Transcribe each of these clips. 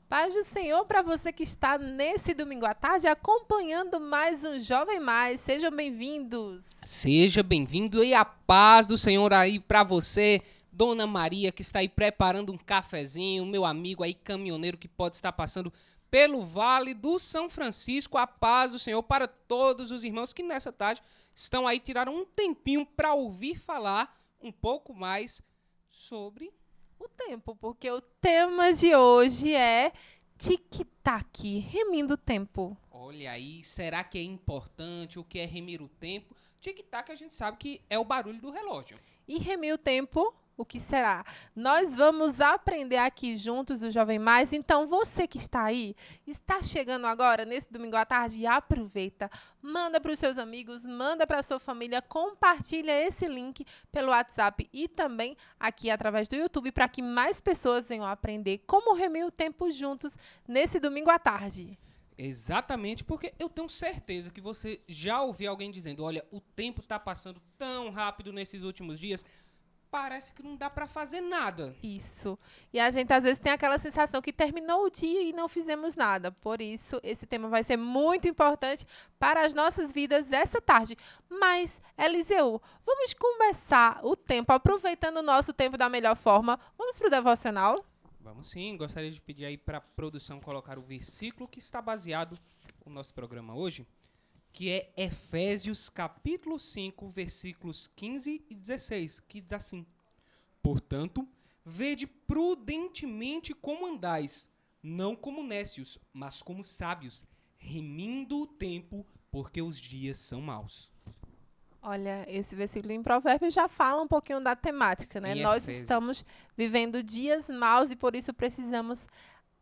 Paz do Senhor para você que está nesse domingo à tarde acompanhando mais um Jovem Mais. Sejam bem-vindos. Seja bem-vindo e a paz do Senhor aí para você, Dona Maria, que está aí preparando um cafezinho, meu amigo aí caminhoneiro que pode estar passando pelo Vale do São Francisco. A paz do Senhor para todos os irmãos que nessa tarde estão aí, tiraram um tempinho para ouvir falar um pouco mais sobre O tempo, porque o tema de hoje é tic-tac, remindo o tempo. Olha aí, será que é importante o que é remir o tempo? Tic-tac a gente sabe que é o barulho do relógio. E remir o tempo, o que será? Nós vamos aprender aqui juntos o Jovem Mais. Então, você que está aí, está chegando agora, nesse domingo à tarde, aproveita, manda para os seus amigos, manda para a sua família, compartilha esse link pelo WhatsApp e também aqui através do YouTube, para que mais pessoas venham aprender como remir o tempo juntos nesse domingo à tarde. Exatamente, porque eu tenho certeza que você já ouviu alguém dizendo, olha, o tempo está passando tão rápido nesses últimos dias, parece que não dá para fazer nada. Isso. E a gente às vezes tem aquela sensação que terminou o dia e não fizemos nada. Por isso, esse tema vai ser muito importante para as nossas vidas essa tarde. Mas, Eliseu, vamos começar o tempo, aproveitando o nosso tempo da melhor forma. Vamos para o devocional? Vamos sim, gostaria de pedir aí para a produção colocar o versículo que está baseado no nosso programa hoje, que é Efésios capítulo 5, versículos 15 e 16, que diz assim: Portanto, vede prudentemente como andais, não como nécios, mas como sábios, remindo o tempo, porque os dias são maus. Olha, esse versículo em Provérbios já fala um pouquinho da temática, né? Em Nós Efésios. estamos vivendo dias maus e por isso precisamos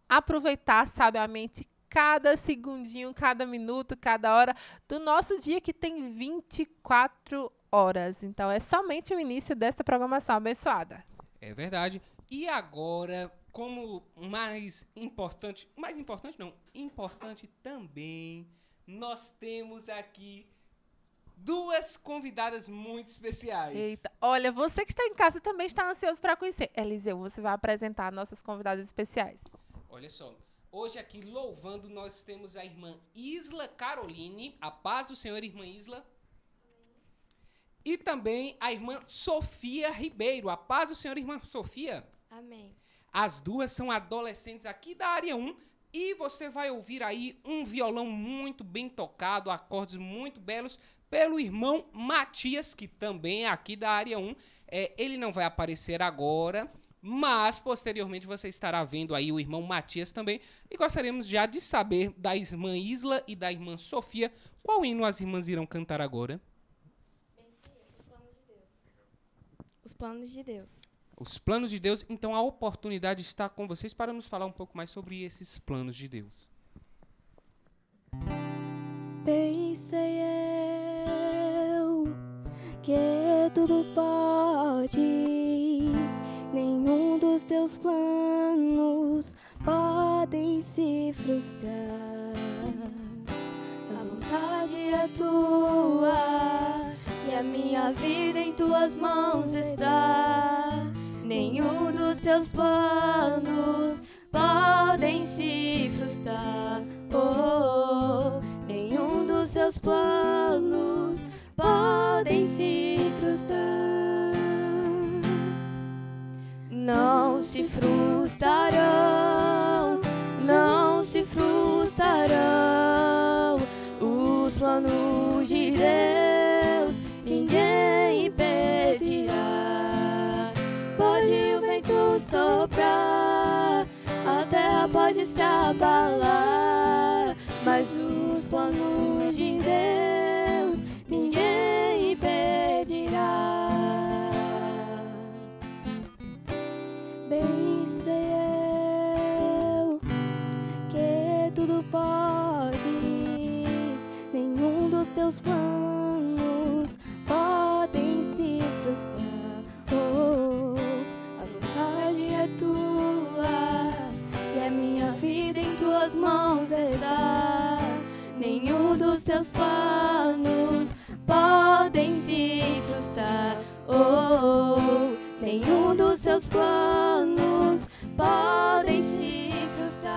aproveitar sabiamente cada segundinho, cada minuto, cada hora do nosso dia que tem 24 horas. Então, é somente o início desta programação abençoada. É verdade. E agora, como importante também, nós temos aqui duas convidadas muito especiais. Eita, olha, você que está em casa também está ansioso para conhecer. Eliseu, você vai apresentar nossas convidadas especiais. Olha só, hoje aqui louvando nós temos a irmã Isla Caroline, a paz do Senhor, irmã Isla. E também a irmã Sofia Ribeiro, a paz do Senhor, irmã Sofia. Amém. As duas são adolescentes aqui da área 1 e você vai ouvir aí um violão muito bem tocado, acordes muito belos pelo irmão Matias, que também é aqui da área 1. Ele não vai aparecer agora, mas posteriormente você estará vendo aí o irmão Matias também. E gostaríamos já de saber da irmã Isla e da irmã Sofia qual hino as irmãs irão cantar agora. Os planos de Deus. Os planos de Deus, então a oportunidade está com vocês para nos falar um pouco mais sobre esses planos de Deus. Pensei eu que tudo podes, nenhum dos teus planos podem se frustrar. A vontade é tua e a minha vida em tuas mãos está. Nenhum dos teus planos podem se frustrar. Oh, nenhum dos teus planos podem se frustrar. Não se frustrarão, não se frustrarão os planos de Deus. Ninguém impedirá. Pode o vento soprar, a terra pode se abalar, mas os planos de Deus ninguém impedirá. Bem sei eu que tudo podes, nenhum dos teus planos podem se frustrar. Oh, a vontade é tua e a minha vida em tuas mãos está. Nenhum dos teus planos podem se frustrar. Oh, nenhum dos teus planos podem se frustrar.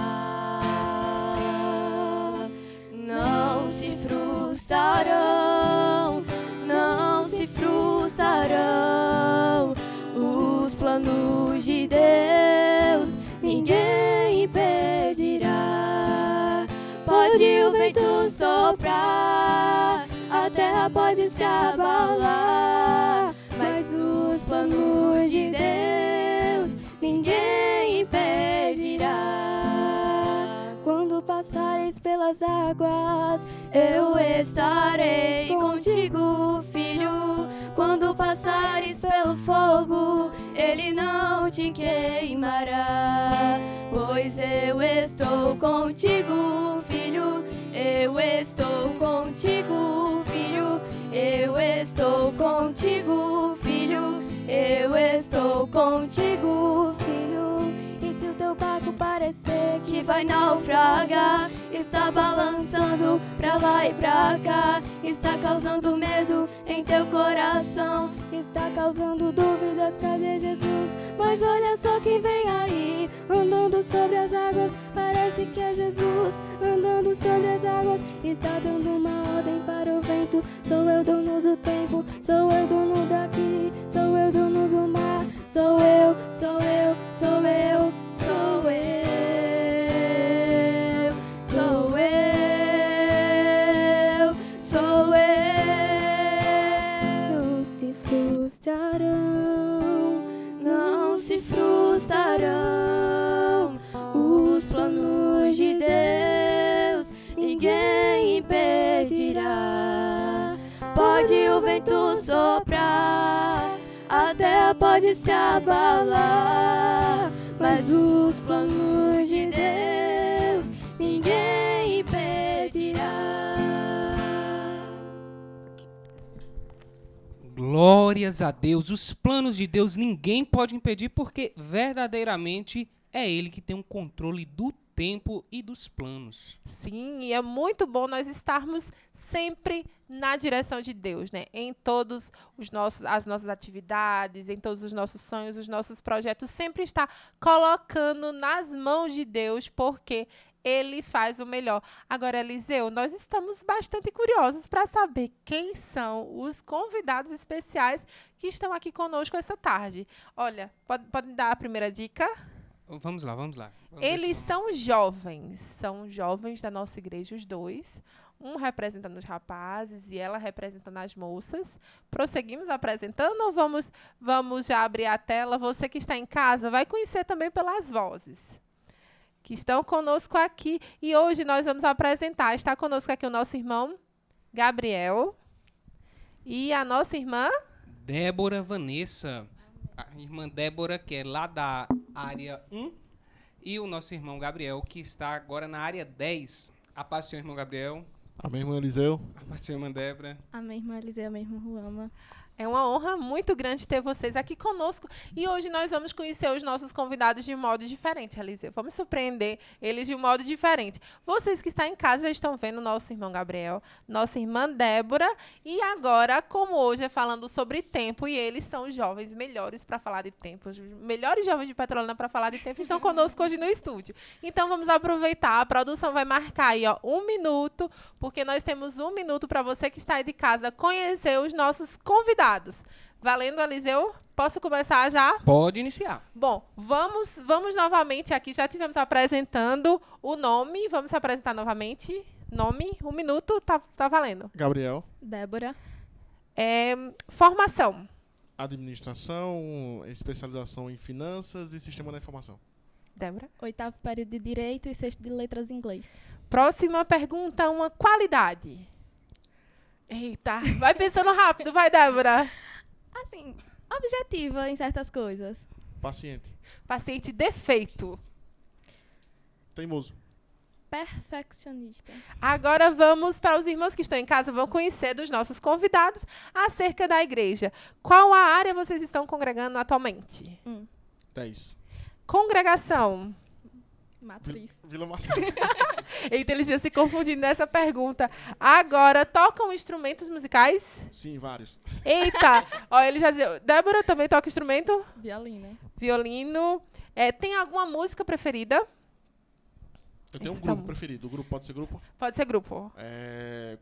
Não se frustrarão, não se frustrarão os planos de Deus, ninguém impedirá. Pode o vento soprar, a terra pode se abalar, mas os planos de Deus ninguém impedirá. Quando passares pelas águas, eu estarei contigo, filho. Quando passares pelo fogo, ele não te queimará. Pois eu estou contigo, filho. Eu estou contigo, filho. Eu estou contigo, filho. Eu estou contigo, filho. E se o teu barco parecer que vai naufragar, está balançando pra lá e pra cá, está causando medo em teu coração, está causando dúvidas, cadê Jesus? Mas olha só quem vem aí, andando sobre as águas, parece que é Jesus, andando sobre as águas, está dando uma ordem para o vento. Sou eu dono do tempo, sou eu dono daqui, sou eu dono do mar, sou eu, sou eu, sou eu, sou eu, sou eu, sou eu. Não se frustrarão, não se frustrarão os planos de Deus, ninguém impedirá. Pode o vento soprar, a terra pode se abalar, mas os planos de Deus ninguém impedirá. Glórias a Deus. Os planos de Deus ninguém pode impedir, porque verdadeiramente é Ele que tem o controle do tempo e dos planos. Sim, e é muito bom nós estarmos sempre na direção de Deus, né? Em todos as nossas atividades, em todos os nossos sonhos, os nossos projetos, sempre estar colocando nas mãos de Deus, porque Ele faz o melhor. Agora, Eliseu, nós estamos bastante curiosos para saber quem são os convidados especiais que estão aqui conosco essa tarde. Olha, pode dar a primeira dica? Vamos lá, vamos lá. Eles são jovens da nossa igreja, os dois. Um representando os rapazes e ela representando as moças. Prosseguimos apresentando ou vamos já abrir a tela? Você que está em casa vai conhecer também pelas vozes que estão conosco aqui. E hoje nós vamos apresentar. Está conosco aqui o nosso irmão Gabriel e a nossa irmã Débora Vanessa. A irmã Débora, que é lá da área 1, e o nosso irmão Gabriel, que está agora na área 10. A paz do Senhor, irmão Gabriel. Amém, irmão Eliseu. A paz do Senhor, irmã Débora. Amém, irmã Eliseu, amém, irmã Ruama. É uma honra muito grande ter vocês aqui conosco. E hoje nós vamos conhecer os nossos convidados de um modo diferente, Eliseu. Vamos surpreender eles de um modo diferente. Vocês que estão em casa já estão vendo nosso irmão Gabriel, nossa irmã Débora. E agora, como hoje é falando sobre tempo, e eles são os jovens melhores para falar de tempo, os melhores jovens de Petrolina para falar de tempo, estão conosco hoje no estúdio. Então vamos aproveitar. A produção vai marcar aí 1 minuto, porque nós temos 1 minuto para você que está aí de casa conhecer os nossos convidados. Valendo, Eliseu? Posso começar já? Pode iniciar. Bom, vamos novamente aqui. Já tivemos apresentando o nome. Vamos se apresentar novamente. Nome, 1 minuto, tá valendo. Gabriel. Débora. Formação. Administração, especialização em finanças e sistema da informação. Débora. 8º período de Direito e 6º de Letras em Inglês. Próxima pergunta, uma qualidade. Eita, vai pensando rápido, vai, Débora. Assim, objetiva em certas coisas. Paciente. Paciente, defeito. Teimoso. Perfeccionista. Agora vamos para os irmãos que estão em casa, vão conhecer dos nossos convidados acerca da igreja. Qual a área vocês estão congregando atualmente? 10. Congregação. Matriz. Vila Marcelo. Eita, eles iam se confundindo nessa pergunta. Agora, tocam instrumentos musicais? Sim, vários. Eita! Ó, ele já dizia. Débora também toca instrumento? Violino. Violino. Tem alguma música preferida? Eu tenho um Essa grupo música. preferido. O grupo pode ser grupo? Pode ser grupo.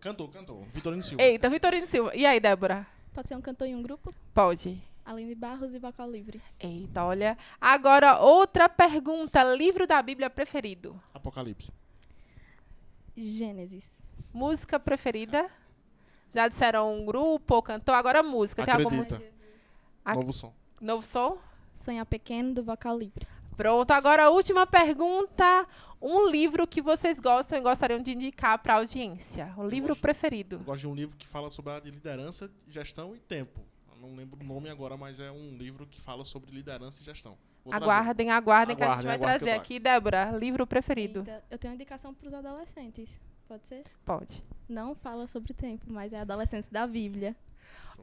Cantor. Vitorino Silva. Eita, Vitorino Silva. E aí, Débora? Pode ser um cantor em um grupo? Pode. Aline Barros e vocal livre. Eita, olha. Agora, outra pergunta. Livro da Bíblia preferido? Apocalipse. Gênesis. Música preferida? Já disseram um grupo ou cantor? Agora música. Tem alguma Acredita. música? Ac- Novo som. Novo som? Sonhar Pequeno, do vocal livre. Pronto, agora a última pergunta. Um livro que vocês gostam e gostariam de indicar para a audiência. O livro gosto. preferido. Eu gosto de um livro que fala sobre a área de liderança, gestão e tempo. Eu não lembro o nome agora, mas é um livro que fala sobre liderança e gestão. Vou trazer. Aguardem que a gente Aguardem, vai aguardem que trazer eu trago. aqui. Débora, livro preferido? Eita, eu tenho uma indicação para os adolescentes. Pode ser? Pode. Não fala sobre tempo, mas é Adolescentes da Bíblia.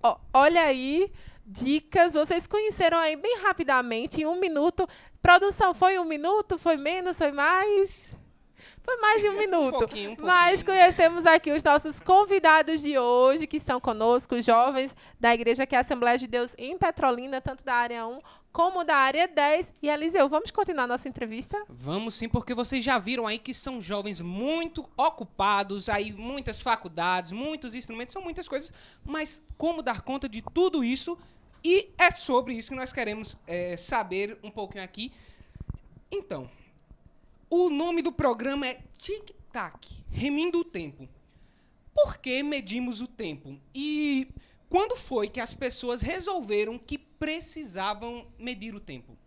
Ó, olha aí, dicas. Vocês conheceram aí bem rapidamente, em 1 minuto. Produção, foi 1 minuto? Foi menos? Foi mais? Foi mais de 1 minuto. pouquinho. Mas conhecemos aqui os nossos convidados de hoje, que estão conosco, os jovens da igreja, que é a Assembleia de Deus em Petrolina, tanto da área 1 como da área 10. E Eliseu, vamos continuar nossa entrevista? Vamos sim, porque vocês já viram aí que são jovens muito ocupados, aí muitas faculdades, muitos instrumentos, são muitas coisas, mas como dar conta de tudo isso? E é sobre isso que nós queremos saber um pouquinho aqui. Então, o nome do programa é Tic Tac, Remindo o Tempo. Por que medimos o tempo? E quando foi que as pessoas resolveram que precisavam medir o tempo?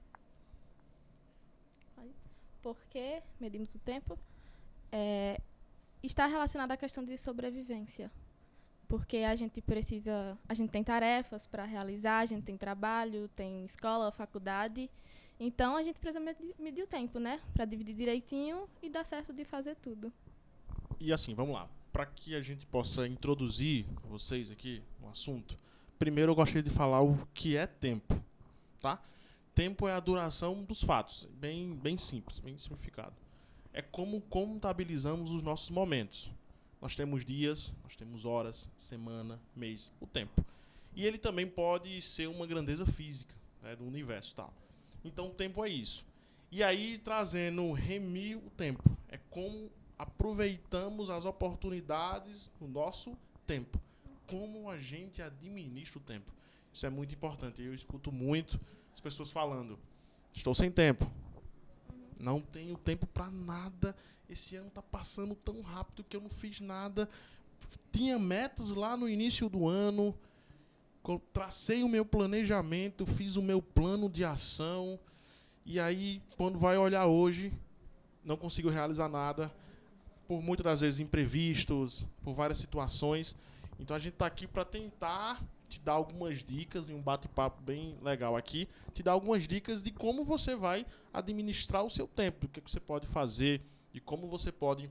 Por que medimos o tempo? Está relacionado à questão de sobrevivência. Porque a gente tem tarefas para realizar, a gente tem trabalho, tem escola, faculdade. Então, a gente precisa medir o tempo, né? Para dividir direitinho e dar certo de fazer tudo. E assim, vamos lá. Para que a gente possa introduzir vocês aqui um assunto, primeiro eu gostaria de falar o que é tempo, tá? Tempo é a duração dos fatos, bem simples, bem simplificado. É como contabilizamos os nossos momentos. Nós temos dias, nós temos horas, semana, mês, o tempo. E ele também pode ser uma grandeza física, né, do universo, tal. Então, o tempo é isso. E aí, trazendo remir o tempo. É como aproveitamos as oportunidades no nosso tempo. Como a gente administra o tempo. Isso é muito importante. Eu escuto muito as pessoas falando, estou sem tempo. Não tenho tempo para nada. Esse ano está passando tão rápido que eu não fiz nada. Tinha metas lá no início do ano. Tracei o meu planejamento, fiz o meu plano de ação. E aí, quando vai olhar hoje, não consigo realizar nada. Por muitas das vezes imprevistos, por várias situações. Então a gente está aqui para tentar te dar algumas dicas, em um bate-papo bem legal aqui, te dar algumas dicas de como você vai administrar o seu tempo, do que você pode fazer, de como você pode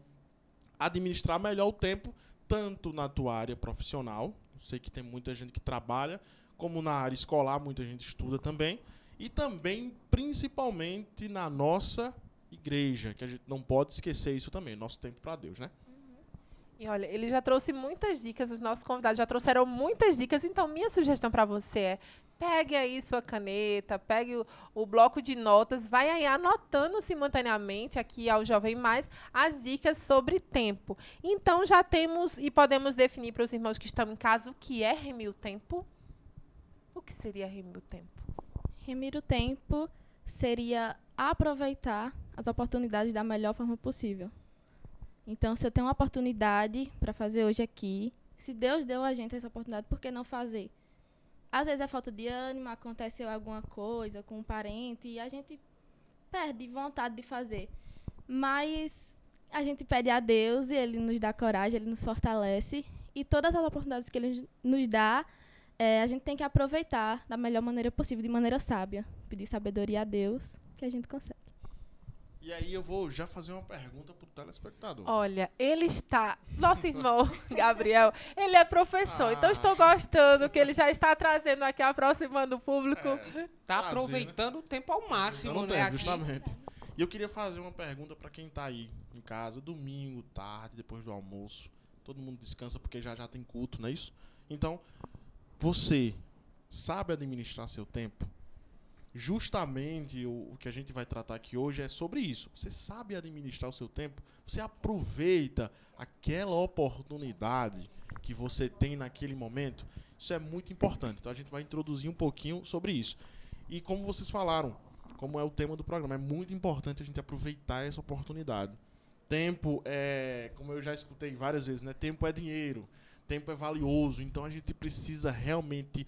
administrar melhor o tempo, tanto na tua área profissional, eu sei que tem muita gente que trabalha, como na área escolar, muita gente estuda também, e também, principalmente, na nossa igreja, que a gente não pode esquecer isso também, nosso tempo para Deus, né? E olha, ele já trouxe muitas dicas, os nossos convidados já trouxeram muitas dicas, então minha sugestão para você é, pegue aí sua caneta, pegue o bloco de notas, vai aí anotando simultaneamente aqui ao Jovem Mais as dicas sobre tempo. Então já temos e podemos definir para os irmãos que estão em casa o que é remir o tempo. O que seria remir o tempo? Remir o tempo seria aproveitar as oportunidades da melhor forma possível. Então, se eu tenho uma oportunidade para fazer hoje aqui, se Deus deu a gente essa oportunidade, por que não fazer? Às vezes é falta de ânimo, aconteceu alguma coisa com um parente e a gente perde vontade de fazer. Mas a gente pede a Deus e Ele nos dá coragem, Ele nos fortalece. E todas as oportunidades que Ele nos dá, a gente tem que aproveitar da melhor maneira possível, de maneira sábia. Pedir sabedoria a Deus, que a gente consegue. E aí eu vou já fazer uma pergunta pro telespectador. Olha, ele está... Nosso irmão, Gabriel, ele é professor, então estou gostando que ele já está trazendo aqui, aproximando o público. Tá Prazer, aproveitando o tempo ao máximo, Não né? tem, Aqui. justamente. E eu queria fazer uma pergunta para quem tá aí em casa, domingo, tarde, depois do almoço. Todo mundo descansa porque já tem culto, não é isso? Então, você sabe administrar seu tempo? justamente o que a gente vai tratar aqui hoje é sobre isso. Você sabe administrar o seu tempo? Você aproveita aquela oportunidade que você tem naquele momento? Isso é muito importante. Então a gente vai introduzir um pouquinho sobre isso. E como vocês falaram, como é o tema do programa, é muito importante a gente aproveitar essa oportunidade. Tempo é, como eu já escutei várias vezes, né? Tempo é dinheiro, tempo é valioso. Então a gente precisa realmente,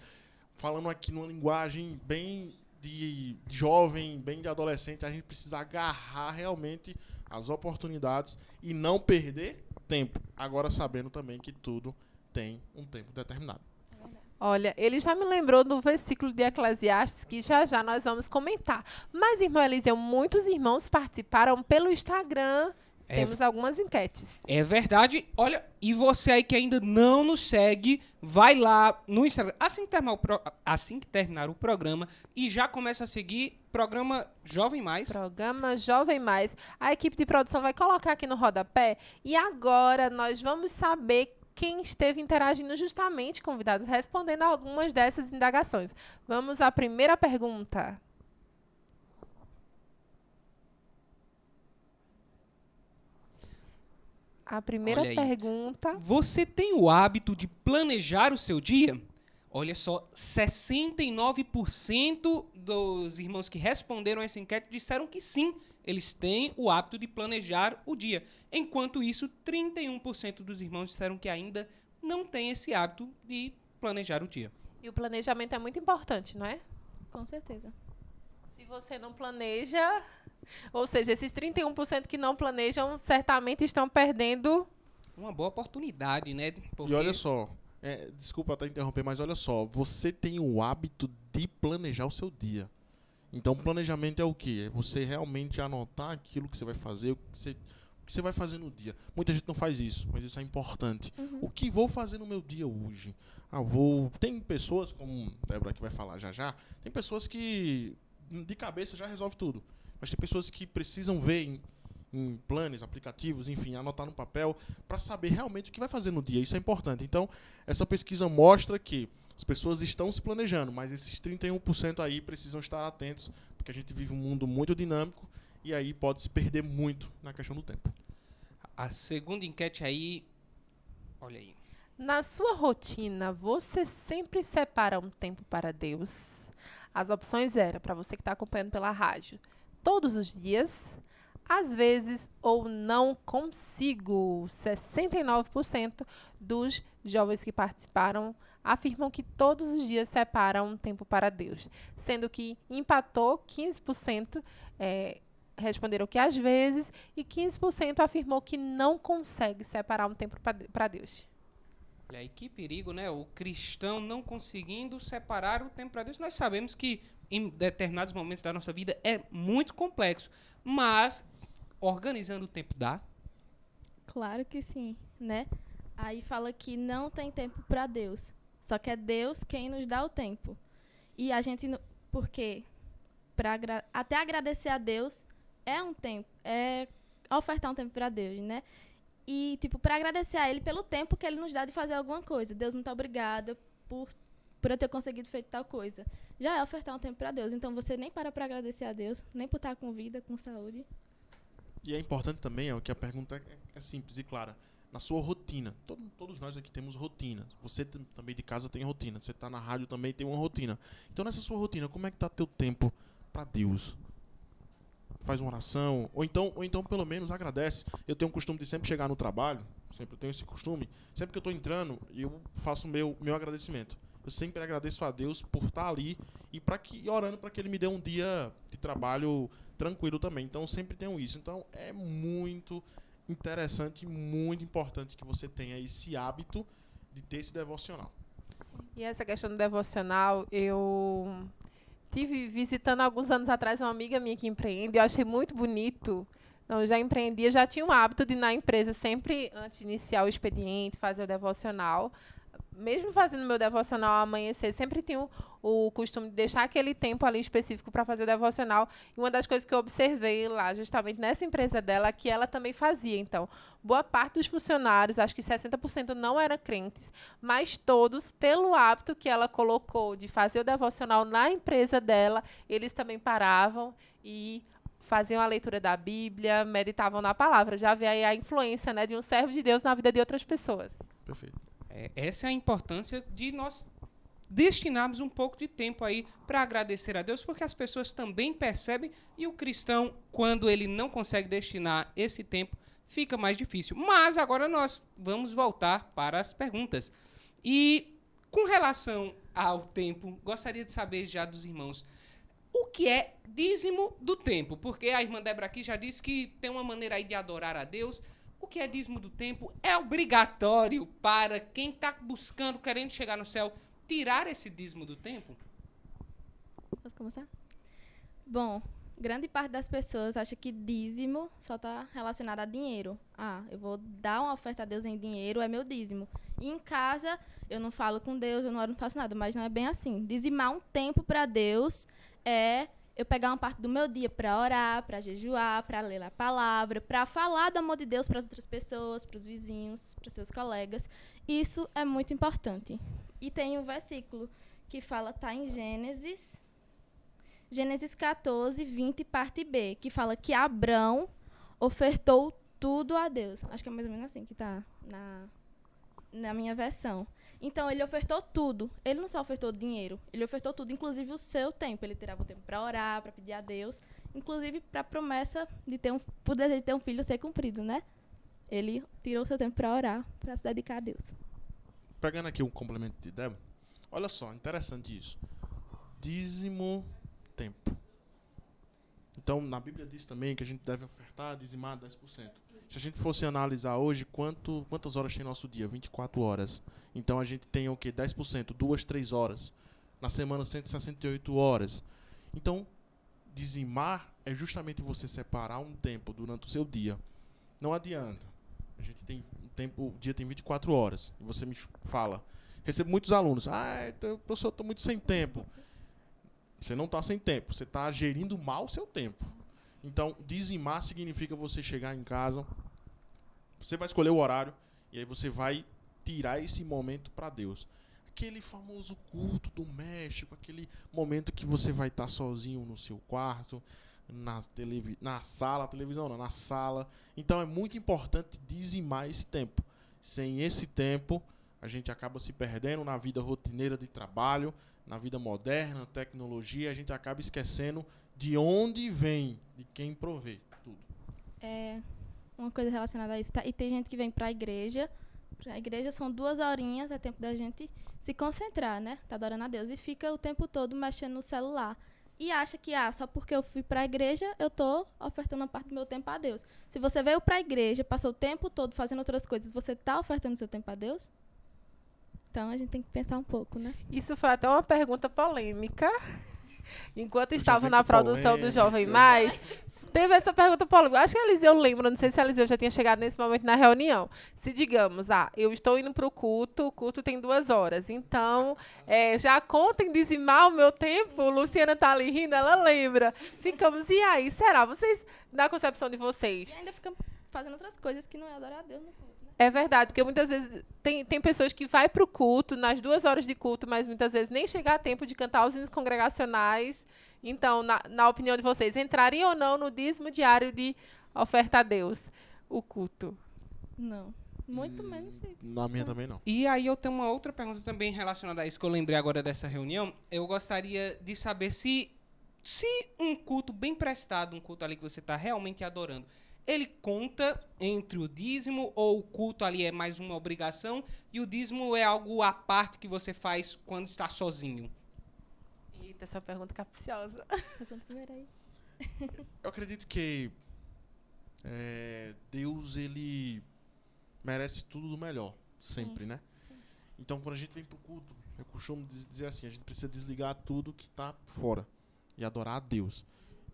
falando aqui numa linguagem bem de jovem, bem de adolescente, a gente precisa agarrar realmente as oportunidades e não perder tempo. Agora sabendo também que tudo tem um tempo determinado. Olha, ele já me lembrou do versículo de Eclesiastes, que já já nós vamos comentar. Mas, irmão Eliseu, muitos irmãos participaram pelo Instagram. Temos algumas enquetes. É verdade. Olha, e você aí que ainda não nos segue, vai lá no Instagram, assim que terminar o programa, e já começa a seguir Programa Jovem Mais. Programa Jovem Mais. A equipe de produção vai colocar aqui no rodapé. E agora nós vamos saber quem esteve interagindo justamente, convidados, respondendo a algumas dessas indagações. Vamos à primeira pergunta. A primeira Olha aí. pergunta. Você tem o hábito de planejar o seu dia? Olha só, 69% dos irmãos que responderam essa enquete disseram que sim, eles têm o hábito de planejar o dia. Enquanto isso, 31% dos irmãos disseram que ainda não têm esse hábito de planejar o dia. E o planejamento é muito importante, não é? Com certeza. Se você não planeja, ou seja, esses 31% que não planejam certamente estão perdendo. Uma boa oportunidade, né? Porque E olha só, desculpa até interromper, mas olha só, você tem o hábito de planejar o seu dia. Então, planejamento é o quê? É você realmente anotar aquilo que você vai fazer, o que você vai fazer no dia. Muita gente não faz isso, mas isso é importante. O que vou fazer no meu dia hoje? Tem pessoas, como a Débora que vai falar já já, tem pessoas que de cabeça já resolve tudo. Mas tem pessoas que precisam ver em planos, aplicativos, enfim, anotar no papel para saber realmente o que vai fazer no dia. Isso é importante. Então, essa pesquisa mostra que as pessoas estão se planejando, mas esses 31% aí precisam estar atentos, porque a gente vive um mundo muito dinâmico e aí pode se perder muito na questão do tempo. a segunda enquete aí, olha aí. Na sua rotina, você sempre separa um tempo para Deus? As opções eram, para você que está acompanhando pela rádio, todos os dias, às vezes ou não consigo. 69% dos jovens que participaram afirmam que todos os dias separam um tempo para Deus. Sendo que empatou 15%, responderam que às vezes, e 15% afirmou que não consegue separar um tempo para Deus. Olha aí, que perigo, né? O cristão não conseguindo separar o tempo para Deus. Nós sabemos que em determinados momentos da nossa vida é muito complexo, mas organizando o tempo dá? Claro que sim, né? Aí fala que não tem tempo para Deus. Só que é Deus quem nos dá o tempo. E a gente, porque até agradecer a Deus é um tempo, é ofertar um tempo para Deus, né? E, para agradecer a Ele pelo tempo que Ele nos dá de fazer alguma coisa. Deus, muito obrigada por eu ter conseguido feito tal coisa. Já é ofertar um tempo para Deus. Então, você nem para agradecer a Deus, nem por estar com vida, com saúde. E é importante também, que a pergunta é simples e clara. Na sua rotina. Todos nós aqui temos rotina. Você também de casa tem rotina. Você está na rádio também tem uma rotina. Então, nessa sua rotina, como é que está teu tempo para Deus? Faz uma oração, ou então pelo menos agradece. Eu tenho o costume de sempre chegar no trabalho, sempre eu tenho esse costume, sempre que eu estou entrando, eu faço o meu agradecimento. Eu sempre agradeço a Deus por estar ali e orando para que Ele me dê um dia de trabalho tranquilo também. Então, sempre tenho isso. Então, é muito interessante e muito importante que você tenha esse hábito de ter esse devocional. E essa questão do devocional, eu tive visitando alguns anos atrás uma amiga minha que empreende, eu achei muito bonito. Não, eu já empreendia, já tinha um hábito de ir na empresa sempre antes de iniciar o expediente, fazer o devocional. mesmo fazendo meu devocional ao amanhecer, sempre tenho o costume de deixar aquele tempo ali específico para fazer o devocional. E uma das coisas que eu observei lá, justamente nessa empresa dela, é que ela também fazia. Então, boa parte dos funcionários, acho que 60% não eram crentes, mas todos, pelo hábito que ela colocou de fazer o devocional na empresa dela, eles também paravam e faziam a leitura da Bíblia, meditavam na palavra. Já vê aí a influência, né, de um servo de Deus na vida de outras pessoas. Perfeito. Essa é a importância de nós destinarmos um pouco de tempo aí para agradecer a Deus, porque as pessoas também percebem e o cristão, quando ele não consegue destinar esse tempo, fica mais difícil. Mas agora nós vamos voltar para as perguntas. E com relação ao tempo, gostaria de saber já dos irmãos, o que é dízimo do tempo? Porque a irmã Débora aqui já disse que tem uma maneira aí de adorar a Deus. O que é dízimo do tempo? É obrigatório para quem está buscando, querendo chegar no céu, tirar esse dízimo do tempo? Posso começar? Bom, grande parte das pessoas acha que dízimo só está relacionado a dinheiro. Ah, eu vou dar uma oferta a Deus em dinheiro, é meu dízimo. E em casa, eu não falo com Deus, eu não faço nada, mas não é bem assim. Dizimar um tempo para Deus é eu pegar uma parte do meu dia para orar, para jejuar, para ler a palavra, para falar do amor de Deus para as outras pessoas, para os vizinhos, para os seus colegas. Isso é muito importante. E tem um versículo que fala, tá em Gênesis 14, 20, parte B, que fala que Abrão ofertou tudo a Deus. Acho que é mais ou menos assim que está na minha versão. Então, ele ofertou tudo. Ele não só ofertou dinheiro, ele ofertou tudo, inclusive o seu tempo. Ele tirava o tempo para orar, para pedir a Deus, inclusive para a promessa de pro desejo de ter um filho ser cumprido, né? Ele tirou o seu tempo para orar, para se dedicar a Deus. Pegando aqui um complemento de Débora, olha só, interessante isso. Dízimo, tempo. Então, na Bíblia diz também que a gente deve ofertar, dizimar 10%. Se a gente fosse analisar hoje, quantas horas tem nosso dia? 24 horas. Então, a gente tem o quê? 10%, 2, 3 horas. Na semana, 168 horas. Então, dizimar é justamente você separar um tempo durante o seu dia. Não adianta. A gente tem o dia tem 24 horas. E você me fala. Recebo muitos alunos. Professor, eu estou muito sem tempo. Você não está sem tempo. Você está gerindo mal o seu tempo. Então, dizimar significa você chegar em casa, você vai escolher o horário, e aí você vai tirar esse momento para Deus. Aquele famoso culto doméstico, aquele momento que você vai estar sozinho no seu quarto, na sala, televisão não, na sala. Então, é muito importante dizimar esse tempo. Sem esse tempo, a gente acaba se perdendo na vida rotineira de trabalho, na vida moderna, tecnologia, a gente acaba esquecendo de onde vem, de quem provê tudo. É uma coisa relacionada a isso. Tá? E tem gente que vem para a igreja. Para a igreja são 2 horinhas, é tempo da gente se concentrar, né? Tá adorando a Deus. E fica o tempo todo mexendo no celular. E acha que, só porque eu fui para a igreja, eu estou ofertando uma parte do meu tempo a Deus. Se você veio para a igreja, passou o tempo todo fazendo outras coisas, você está ofertando seu tempo a Deus? Então, a gente tem que pensar um pouco, né? Isso foi até uma pergunta polêmica. Enquanto estava na produção do polêmica. Jovem Mais, teve essa pergunta polêmica. Acho que a Eliseu lembra, não sei se a Eliseu já tinha chegado nesse momento na reunião. Se digamos, eu estou indo para o culto tem 2 horas, então já conta em dizimar o meu tempo? Luciana está ali rindo, ela lembra. Ficamos, e aí, será? Vocês, na concepção de vocês? E ainda ficam fazendo outras coisas que não é adorar a Deus no culto, né? É verdade, porque muitas vezes tem pessoas que vai para o culto, nas 2 horas de culto, mas muitas vezes nem chega a tempo de cantar os hinos congregacionais. Então, na opinião de vocês, entraria ou não no dízimo diário de oferta a Deus, o culto? Não. Muito menos. Na minha também não. E aí eu tenho uma outra pergunta também relacionada a isso que eu lembrei agora dessa reunião. Eu gostaria de saber se um culto bem prestado, um culto ali que você está realmente adorando, ele conta entre o dízimo ou o culto ali é mais uma obrigação e o dízimo é algo à parte que você faz quando está sozinho? Eita, essa pergunta capciosa. Responda primeiro aí. Eu acredito que Deus, ele merece tudo do melhor, sempre, né? Sim. Então, quando a gente vem pro culto, eu costumo dizer assim, a gente precisa desligar tudo que está fora e adorar a Deus.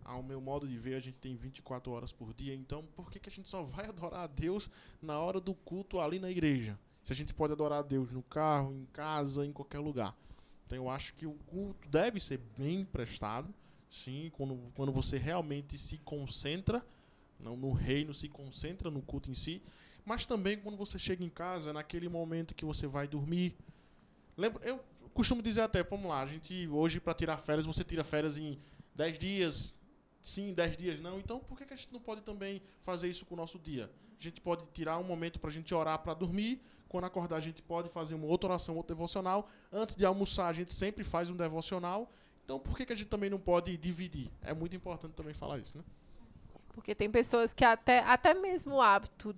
Ao meu modo de ver, a gente tem 24 horas por dia, então por que a gente só vai adorar a Deus na hora do culto ali na igreja? se a gente pode adorar a Deus no carro, em casa, em qualquer lugar. Então eu acho que o culto deve ser bem prestado, sim, quando você realmente se concentra no reino, se concentra no culto em si, mas também quando você chega em casa, naquele momento que você vai dormir. Lembra, eu costumo dizer até, vamos lá, a gente hoje para tirar férias, você tira férias em 10 dias, sim, 10 dias não, então por que a gente não pode também fazer isso com o nosso dia? A gente pode tirar um momento para a gente orar para dormir, quando acordar a gente pode fazer uma outra oração, outro devocional, antes de almoçar a gente sempre faz um devocional, então por que a gente também não pode dividir? É muito importante também falar isso, né? Porque tem pessoas que até mesmo o hábito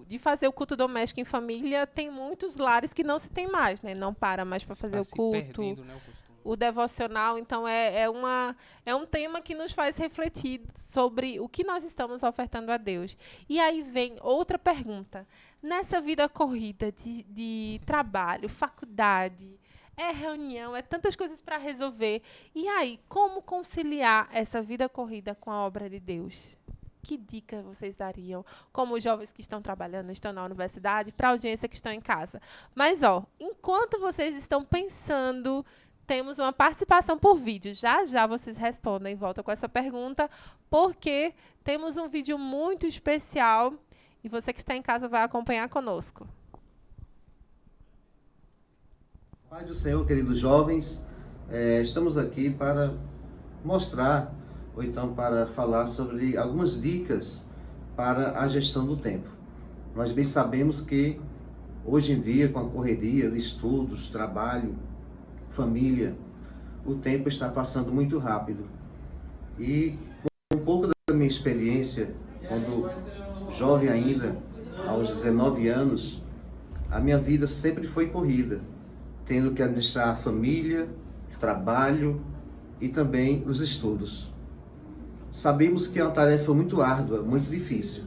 de fazer o culto doméstico em família, tem muitos lares que não se tem mais, né? Não para mais para fazer o culto. Perdendo, né, o costume. O devocional, então, é um tema que nos faz refletir sobre o que nós estamos ofertando a Deus. E aí vem outra pergunta. Nessa vida corrida de trabalho, faculdade, reunião, tantas coisas para resolver. E aí, como conciliar essa vida corrida com a obra de Deus? Que dica vocês dariam, como os jovens que estão trabalhando, estão na universidade, para a audiência que estão em casa? Mas, enquanto vocês estão pensando, temos uma participação por vídeo. Já já vocês respondem e voltam com essa pergunta, porque temos um vídeo muito especial e você que está em casa vai acompanhar conosco. Pai do Senhor, queridos jovens, estamos aqui para mostrar, ou então para falar sobre algumas dicas para a gestão do tempo. Nós bem sabemos que hoje em dia, com a correria de estudos, trabalho, família, o tempo está passando muito rápido. E com um pouco da minha experiência, quando jovem ainda, aos 19 anos, a minha vida sempre foi corrida, tendo que administrar a família, trabalho e também os estudos. Sabemos que é uma tarefa muito árdua, muito difícil,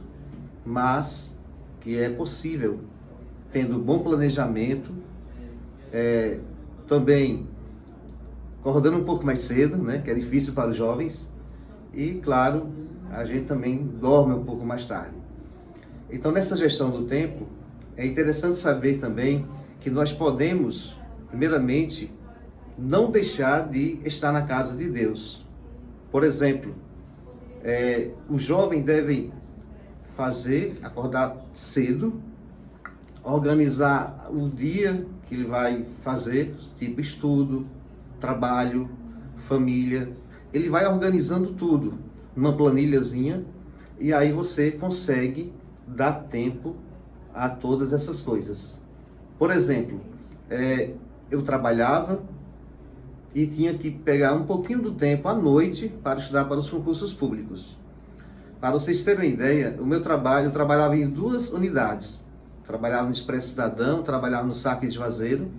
mas que é possível, tendo bom planejamento, também acordando um pouco mais cedo, né, que é difícil para os jovens, e, claro, a gente também dorme um pouco mais tarde. Então, nessa gestão do tempo, é interessante saber também que nós podemos, primeiramente, não deixar de estar na casa de Deus. Por exemplo, o jovem deve acordar cedo, organizar o dia que ele vai fazer, tipo estudo, trabalho, família. Ele vai organizando tudo numa planilhazinha e aí você consegue dar tempo a todas essas coisas. Por exemplo, eu trabalhava e tinha que pegar um pouquinho do tempo à noite para estudar para os concursos públicos. Para vocês terem uma ideia, o meu trabalho, eu trabalhava em 2 unidades. Trabalhava no Expresso Cidadão, trabalhava no Saque de Juazeiro.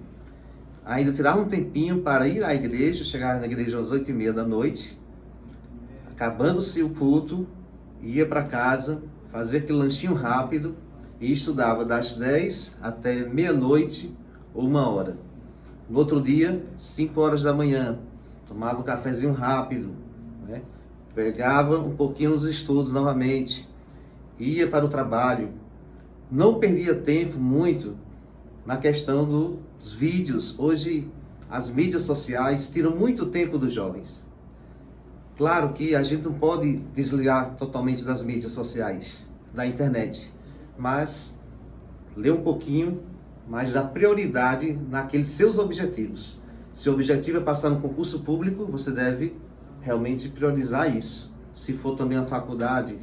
Ainda tirava um tempinho para ir à igreja, chegava na igreja às 8h30 da noite. Acabando-se o culto, ia para casa, fazia aquele lanchinho rápido e estudava das 10 até meia-noite ou 1h. No outro dia, 5 horas da manhã, tomava um cafezinho rápido, né? Pegava um pouquinho nos estudos novamente, ia para o trabalho. Não perdia tempo muito na questão dos vídeos. Hoje, as mídias sociais tiram muito tempo dos jovens. Claro que a gente não pode desligar totalmente das mídias sociais, da internet, mas ler um pouquinho, mas dar prioridade naqueles seus objetivos. Se o objetivo é passar no concurso público, você deve realmente priorizar isso. Se for também a faculdade,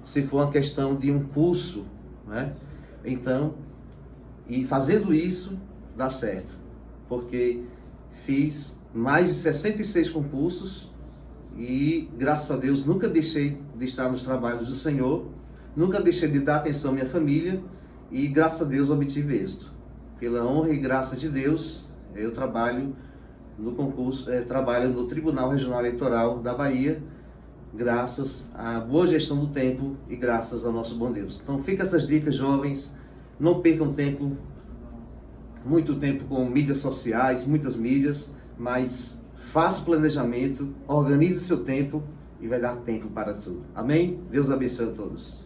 se for uma questão de um curso, né? Então, e fazendo isso, dá certo. Porque fiz mais de 66 concursos e, graças a Deus, nunca deixei de estar nos trabalhos do Senhor, nunca deixei de dar atenção à minha família e, graças a Deus, obtive êxito. Pela honra e graça de Deus, eu trabalho no concurso, trabalho no Tribunal Regional Eleitoral da Bahia, graças à boa gestão do tempo e graças ao nosso bom Deus. Então, fica essas dicas, jovens. Não percam muito tempo com mídias sociais, muitas mídias, mas faça o planejamento, organize seu tempo e vai dar tempo para tudo. Amém? Deus abençoe a todos.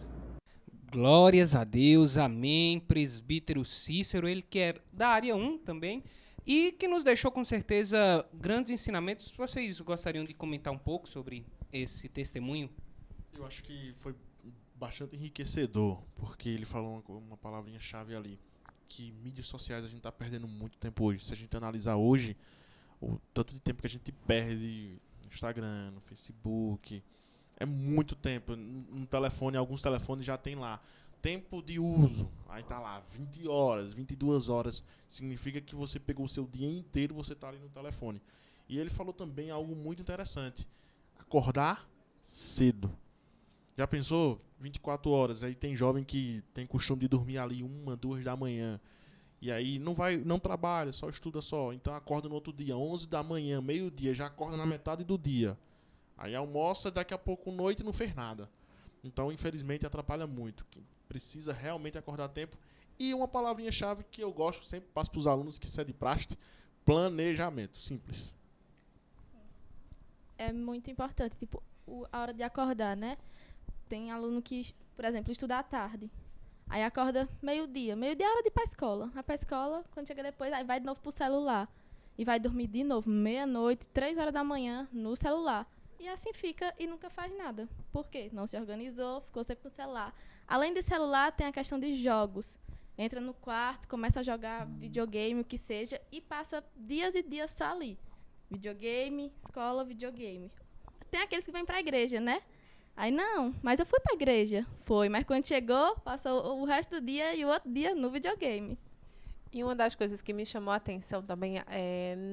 Glórias a Deus, amém. Presbítero Cícero, ele que é da área 1 também, e que nos deixou com certeza grandes ensinamentos. Vocês gostariam de comentar um pouco sobre esse testemunho? Eu acho que foi bastante enriquecedor, porque ele falou uma palavrinha-chave ali, que mídias sociais a gente está perdendo muito tempo hoje. Se a gente analisar hoje, o tanto de tempo que a gente perde no Instagram, no Facebook, é muito tempo. No telefone, alguns telefones já tem lá tempo de uso. Aí tá lá 20 horas, 22 horas. Significa que você pegou o seu dia inteiro, você tá ali no telefone. E ele falou também algo muito interessante. Acordar cedo. Já pensou? 24 horas. Aí tem jovem que tem costume de dormir ali 1, 2 da manhã. E aí não trabalha, só estuda só. Então acorda no outro dia, 11 da manhã, meio-dia, já acorda na metade do dia. Aí almoça, daqui a pouco noite não fez nada. Então, infelizmente, atrapalha muito. Quem precisa realmente acordar a tempo. E uma palavrinha-chave que eu gosto, sempre passo para os alunos, que isso é de praxe, planejamento. Simples. É muito importante, tipo, a hora de acordar, né? Tem aluno que, por exemplo, estuda à tarde. Aí acorda meio-dia. Meio-dia é hora de ir para a escola. Vai para a escola, quando chega depois, aí vai de novo pro celular. E vai dormir de novo, meia-noite, 3 horas da manhã, no celular. E assim fica e nunca faz nada. Por quê? Não se organizou, ficou sempre no celular. Além de celular, tem a questão de jogos. Entra no quarto, começa a jogar videogame, o que seja, e passa dias e dias só ali. Videogame, escola, videogame. Tem aqueles que vêm para a igreja, né? Aí, não, mas eu fui para a igreja. Foi, mas quando chegou, passou o resto do dia e o outro dia no videogame. E uma das coisas que me chamou a atenção também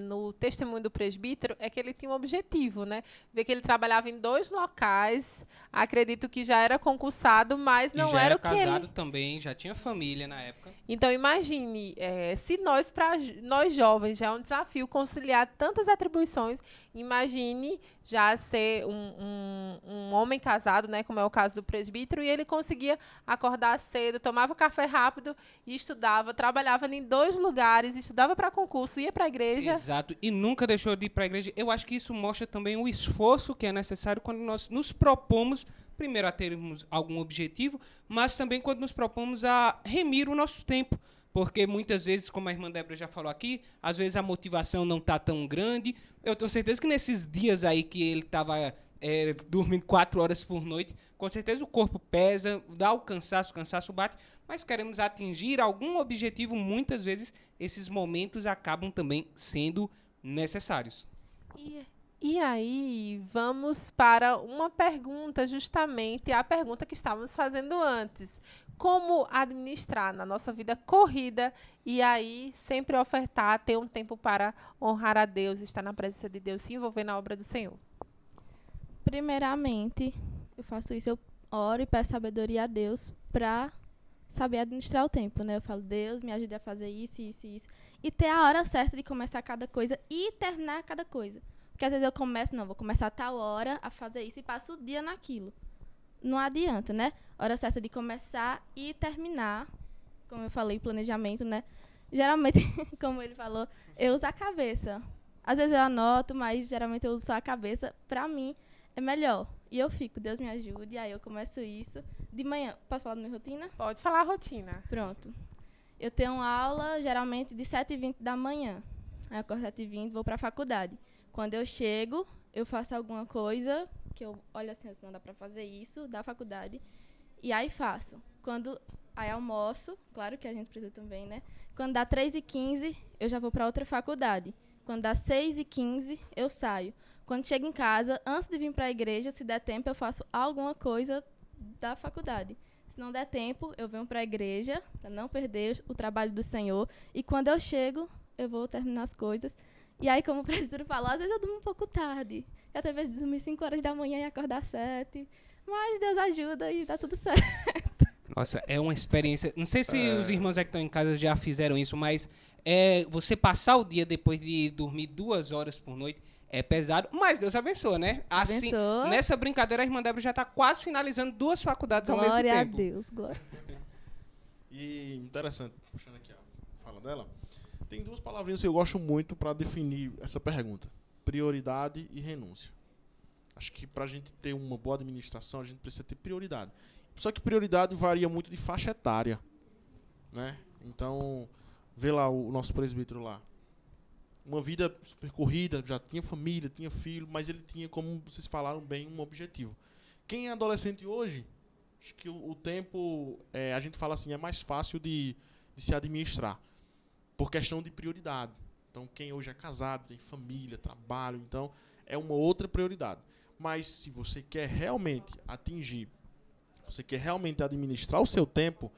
no testemunho do presbítero é que ele tinha um objetivo, né? Ver que ele trabalhava em 2 locais, acredito que já era concursado, mas não e já era era o que casado ele... também, já tinha família na época. Então, imagine, se nós jovens já é um desafio conciliar tantas atribuições, imagine já ser um homem casado, né, como é o caso do presbítero, e ele conseguia acordar cedo, tomava café rápido e estudava, trabalhava em 2 lugares, estudava para concurso, ia para a igreja. Exato, e nunca deixou de ir para a igreja. Eu acho que isso mostra também o esforço que é necessário quando nós nos propomos, primeiro, a termos algum objetivo, mas também quando nos propomos a remir o nosso tempo. Porque muitas vezes, como a irmã Débora já falou aqui, às vezes a motivação não está tão grande. Eu tenho certeza que nesses dias aí que ele estava dormindo 4 horas por noite, com certeza o corpo pesa, dá o cansaço bate, mas queremos atingir algum objetivo, muitas vezes esses momentos acabam também sendo necessários. E aí, vamos para uma pergunta, justamente a pergunta que estávamos fazendo antes. Como administrar na nossa vida corrida e aí sempre ofertar, ter um tempo para honrar a Deus, estar na presença de Deus, se envolver na obra do Senhor? Primeiramente, eu faço isso, eu oro e peço sabedoria a Deus para saber administrar o tempo, né? Eu falo, Deus, me ajude a fazer isso, isso e isso. E ter a hora certa de começar cada coisa e terminar cada coisa. Porque às vezes eu começo, vou começar a tal hora a fazer isso e passo o dia naquilo. Não adianta, né? Hora certa de começar e terminar. Como eu falei, planejamento, né? Geralmente, como ele falou, eu uso a cabeça. Às vezes eu anoto, mas geralmente eu uso só a cabeça. Pra mim, é melhor. E eu fico, Deus me ajude. Aí eu começo isso. De manhã, posso falar da minha rotina? Pode falar a rotina. Pronto. Eu tenho aula, geralmente, de 7h20 da manhã. Aí eu acordo 7h20, vou pra faculdade. Quando eu chego, eu faço alguma coisa, que eu olho assim, não dá pra fazer isso, da faculdade, e aí faço. Aí almoço, claro que a gente precisa também, né? Quando dá 3h15, eu já vou pra outra faculdade. Quando dá 6h15, eu saio. Quando chego em casa, antes de vir pra igreja, se der tempo, eu faço alguma coisa da faculdade. Se não der tempo, eu venho pra igreja, pra não perder o trabalho do Senhor. E quando eu chego, eu vou terminar as coisas. E aí, como o presbítero falou, às vezes eu durmo um pouco tarde. Eu até vezes dormir 5 horas da manhã e acordar 7. Mas Deus ajuda e dá tudo certo. Nossa, é uma experiência. Não sei se os irmãos que estão em casa já fizeram isso, mas você passar o dia depois de dormir 2 horas por noite é pesado. Mas Deus abençoa, né? Assim, Abençoa. nessa brincadeira, a irmã Débora já está quase finalizando 2 faculdades ao mesmo tempo. Glória a Deus, glória. E interessante, puxando aqui a fala dela, tem 2 palavrinhas que eu gosto muito para definir essa pergunta: prioridade e renúncia. Acho que para a gente ter uma boa administração, a gente precisa ter prioridade. Só que prioridade varia muito de faixa etária, né? Então, vê lá o nosso presbítero lá. Uma vida super corrida, já tinha família, tinha filho, mas ele tinha, como vocês falaram bem, um objetivo. Quem é adolescente hoje, acho que o tempo, a gente fala assim, é mais fácil de se administrar, por questão de prioridade. Então, quem hoje é casado, tem família, trabalho, então é uma outra prioridade. Mas se você quer realmente atingir, você quer realmente administrar o seu tempo,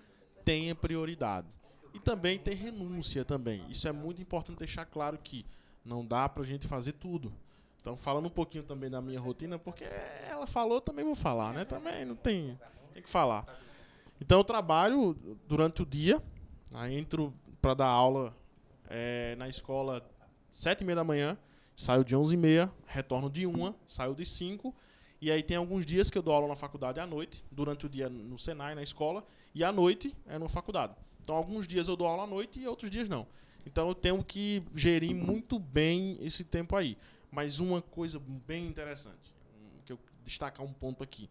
tenha prioridade. E também tem renúncia também. Isso é muito importante deixar claro que não dá pra gente fazer tudo. Então, falando um pouquinho também da minha rotina, porque ela falou, também vou falar, né? Também não tem que falar. Então, eu trabalho durante o dia, aí entro para dar aula na escola 7h30 da manhã, saio de 11h30, retorno de 1h, saio de 5h, e aí tem alguns dias que eu dou aula na faculdade à noite, durante o dia no Senai, na escola, e à noite é na faculdade. Então, alguns dias eu dou aula à noite e outros dias não. Então, eu tenho que gerir muito bem esse tempo aí. Mas uma coisa bem interessante, que eu destacar um ponto aqui,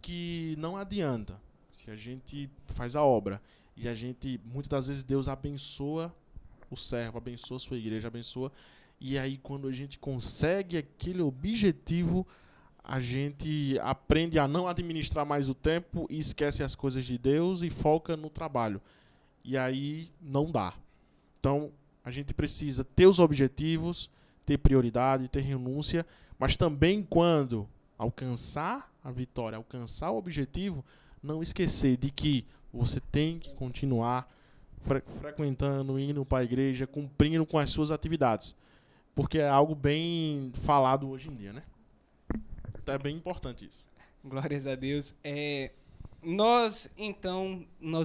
que não adianta, se a gente faz a obra e a gente, muitas das vezes, Deus abençoa o servo, abençoa a sua igreja, abençoa, e aí quando a gente consegue aquele objetivo, a gente aprende a não administrar mais o tempo e esquece as coisas de Deus e foca no trabalho. E aí não dá. Então, a gente precisa ter os objetivos, ter prioridade, ter renúncia, mas também quando alcançar a vitória, alcançar o objetivo, não esquecer de que você tem que continuar frequentando, indo para a igreja, cumprindo com as suas atividades. Porque é algo bem falado hoje em dia, né? Então é bem importante isso. Glórias a Deus. Nós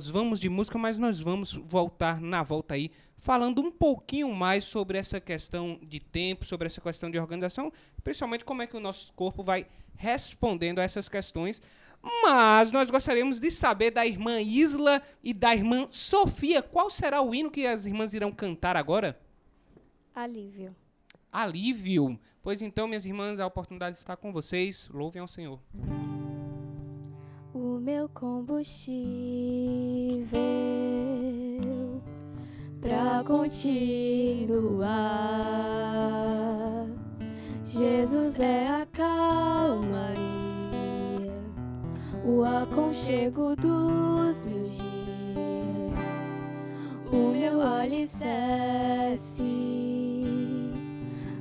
vamos de música, mas nós vamos voltar na volta aí, falando um pouquinho mais sobre essa questão de tempo, sobre essa questão de organização, principalmente como é que o nosso corpo vai respondendo a essas questões. Mas nós gostaríamos de saber da irmã Isla e da irmã Sofia, qual será o hino que as irmãs irão cantar agora? Alívio. Alívio. Pois então, minhas irmãs, a oportunidade está com vocês. Louvem ao Senhor. O meu combustível pra continuar. Jesus é a calmaria, o aconchego dos meus dias, o meu alicerce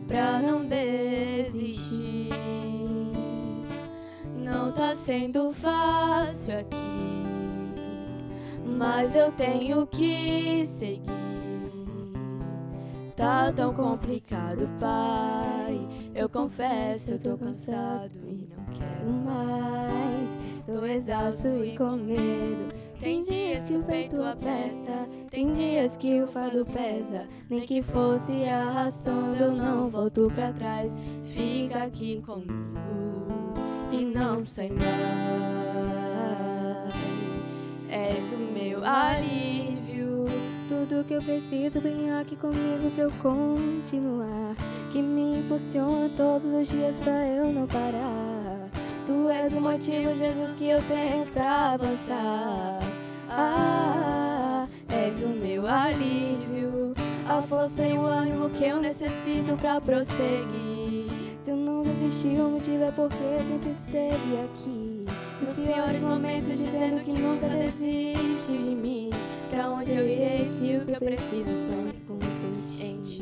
pra não desistir. Não tá sendo fácil aqui, mas eu tenho que seguir. Tá tão complicado, Pai, eu confesso, eu tô cansado e não quero mais. Tô exausto e com medo, tem dias que o peito aperta, tem dias que o fardo pesa. Nem que fosse arrastando, eu não volto pra trás. Fica aqui comigo e não sai mais. És o meu alívio, tudo que eu preciso vem aqui comigo pra eu continuar, que me impulsiona todos os dias pra eu não parar. Tu és o motivo, Jesus, que eu tenho pra avançar. És o meu alívio, a força e o ânimo que eu necessito pra prosseguir. Se eu não desisti, o motivo é porque eu sempre esteve aqui. Nos piores momentos, dizendo que nunca desiste de mim. Pra onde eu irei se o que eu preciso só encontro em ti?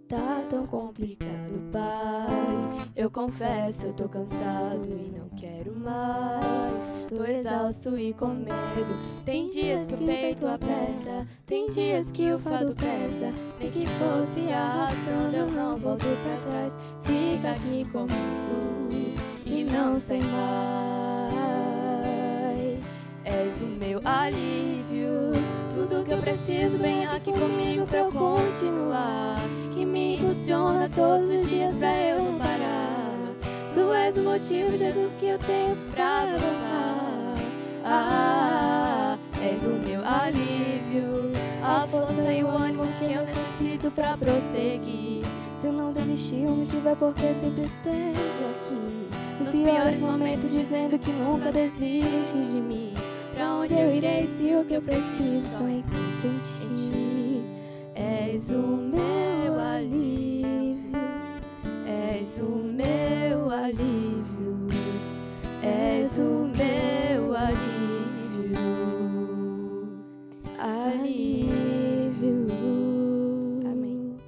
Tá tão complicado, Pai, eu confesso, eu tô cansado e não quero mais. Tô exausto e com medo, tem dias que o peito aperta, tem dias que o fardo pesa. Nem que fosse arrastando, eu não volto pra trás. Fica aqui comigo e não sai mais. És o meu alívio, tudo que eu preciso vem aqui comigo pra eu continuar, que me impulsiona todos os dias pra eu não parar. Tu és o motivo, Jesus, que eu tenho pra avançar. És o meu alívio, a força e o ânimo que eu necessito pra prosseguir. Se eu não desistir, o motivo é porque eu sempre esteve aqui. Nos piores momentos dizendo que nunca desiste de mim. Pra onde eu irei se o que eu preciso só encontro em ti? És o meu alívio, és o meu alívio, és o meu alívio, alívio. Amém.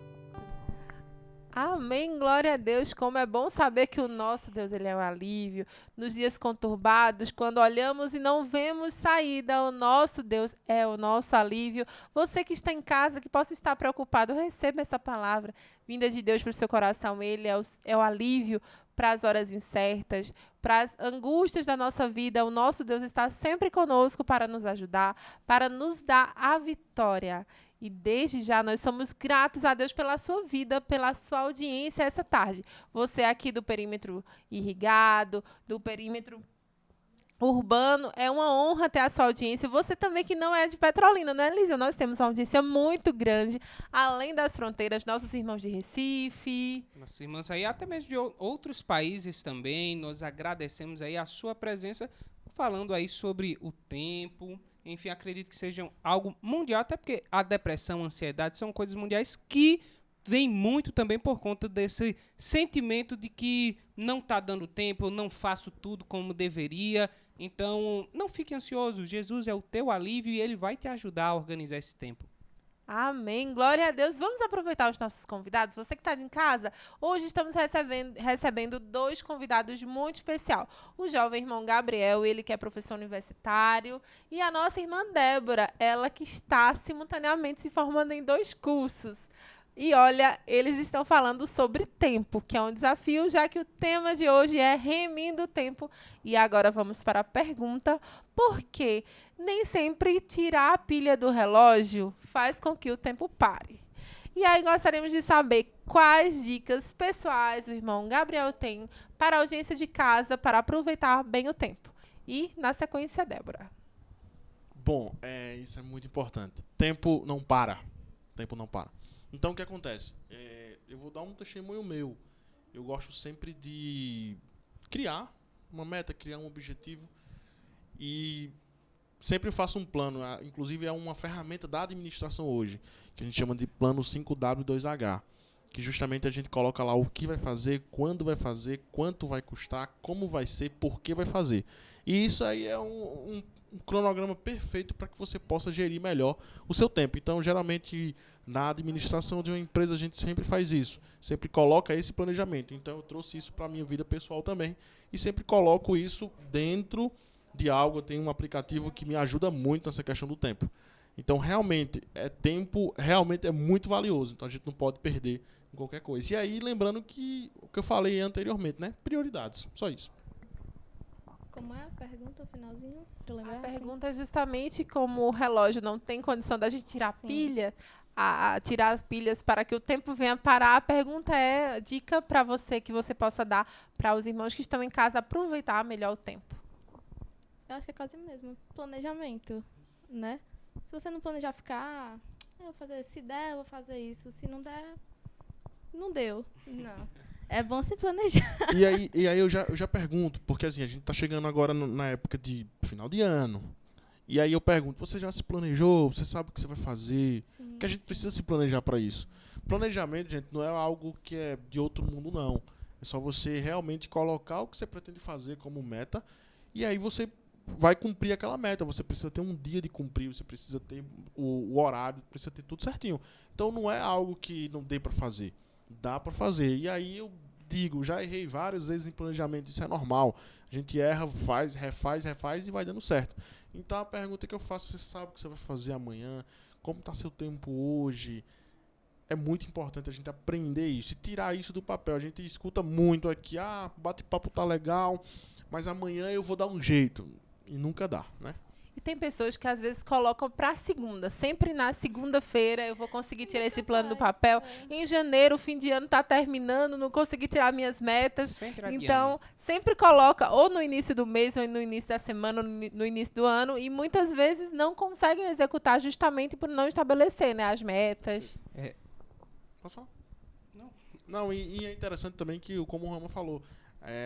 Amém, glória a Deus. Como é bom saber que o nosso Deus, ele é o alívio. Nos dias conturbados, quando olhamos e não vemos saída, o nosso Deus é o nosso alívio. Você que está em casa, que possa estar preocupado, receba essa palavra vinda de Deus para o seu coração. Ele é o alívio para as horas incertas, para as angústias da nossa vida. O nosso Deus está sempre conosco para nos ajudar, para nos dar a vitória. E desde já nós somos gratos a Deus pela sua vida, pela sua audiência essa tarde. Você aqui do perímetro irrigado, do perímetro urbano, é uma honra ter a sua audiência. Você também que não é de Petrolina, né, Lísia? Nós temos uma audiência muito grande, além das fronteiras, nossos irmãos de Recife. Nossos irmãos aí, até mesmo de outros países também, nós agradecemos aí a sua presença, falando aí sobre o tempo. Enfim, acredito que seja algo mundial, até porque a depressão, a ansiedade são coisas mundiais que vêm muito também por conta desse sentimento de que não está dando tempo, eu não faço tudo como deveria. Então, não fique ansioso. Jesus é o teu alívio e ele vai te ajudar a organizar esse tempo. Amém, glória a Deus. Vamos aproveitar os nossos convidados. Você que está em casa, hoje estamos recebendo 2 convidados muito especial. O jovem irmão Gabriel, ele que é professor universitário, e a nossa irmã Débora, ela que está simultaneamente se formando em 2 cursos. E olha, eles estão falando sobre tempo, que é um desafio, já que o tema de hoje é remindo o tempo. E agora vamos para a pergunta: por que nem sempre tirar a pilha do relógio faz com que o tempo pare? E aí gostaríamos de saber quais dicas pessoais o irmão Gabriel tem para a audiência de casa para aproveitar bem o tempo. E, na sequência, Débora. Bom, isso é muito importante. Tempo não para. Tempo não para. Então, o que acontece? Eu vou dar um testemunho meu. Eu gosto sempre de criar uma meta, criar um objetivo. E sempre faço um plano. Inclusive, é uma ferramenta da administração hoje, que a gente chama de plano 5W2H. Que justamente a gente coloca lá o que vai fazer, quando vai fazer, quanto vai custar, como vai ser, por que vai fazer. E isso aí é um cronograma perfeito para que você possa gerir melhor o seu tempo. Então, geralmente, na administração de uma empresa, a gente sempre faz isso. Sempre coloca esse planejamento. Então, eu trouxe isso para a minha vida pessoal também. E sempre coloco isso dentro de algo. Eu tenho um aplicativo que me ajuda muito nessa questão do tempo. Então, realmente, tempo realmente é muito valioso. Então, a gente não pode perder em qualquer coisa. E aí, lembrando que o que eu falei anteriormente, né? Prioridades. Só isso. Como é a pergunta, o finalzinho? Pra eu lembrar, A pergunta é justamente como o relógio não tem condição da gente tirar pilha, tirar as pilhas para que o tempo venha parar. A pergunta é dica para você que você possa dar para os irmãos que estão em casa aproveitar melhor o tempo. Eu acho que é quase mesmo planejamento, né? Se você não planejar ficar, eu vou fazer, se der, eu vou fazer isso. Se não der, não deu. Não. É bom se planejar. E aí eu já pergunto, porque assim, a gente tá chegando agora na época de final de ano. E aí eu pergunto, você já se planejou? Você sabe o que você vai fazer? Sim, Porque a gente precisa se planejar para isso. Planejamento, gente, não é algo que é de outro mundo, não. É só você realmente colocar o que você pretende fazer como meta. E aí você vai cumprir aquela meta. Você precisa ter um dia de cumprir, você precisa ter o horário, precisa ter tudo certinho. Então não é algo que não dê para fazer. Dá para fazer. E aí eu digo, já errei várias vezes em planejamento, isso é normal. A gente erra, refaz e vai dando certo. Então a pergunta que eu faço, você sabe o que você vai fazer amanhã? Como está seu tempo hoje? É muito importante a gente aprender isso e tirar isso do papel. A gente escuta muito aqui, bate-papo tá legal, mas amanhã eu vou dar um jeito. E nunca dá, né? E tem pessoas que às vezes colocam para segunda. Sempre na segunda-feira eu vou conseguir tirar esse plano do papel. Em janeiro, o fim de ano está terminando, não consegui tirar minhas metas. Sempre adiando. Então, sempre coloca ou no início do mês, ou no início da semana, ou no início do ano. E muitas vezes não conseguem executar justamente por não estabelecer, né, as metas. Posso falar? Não. Não, e é interessante também que, como o Rama falou,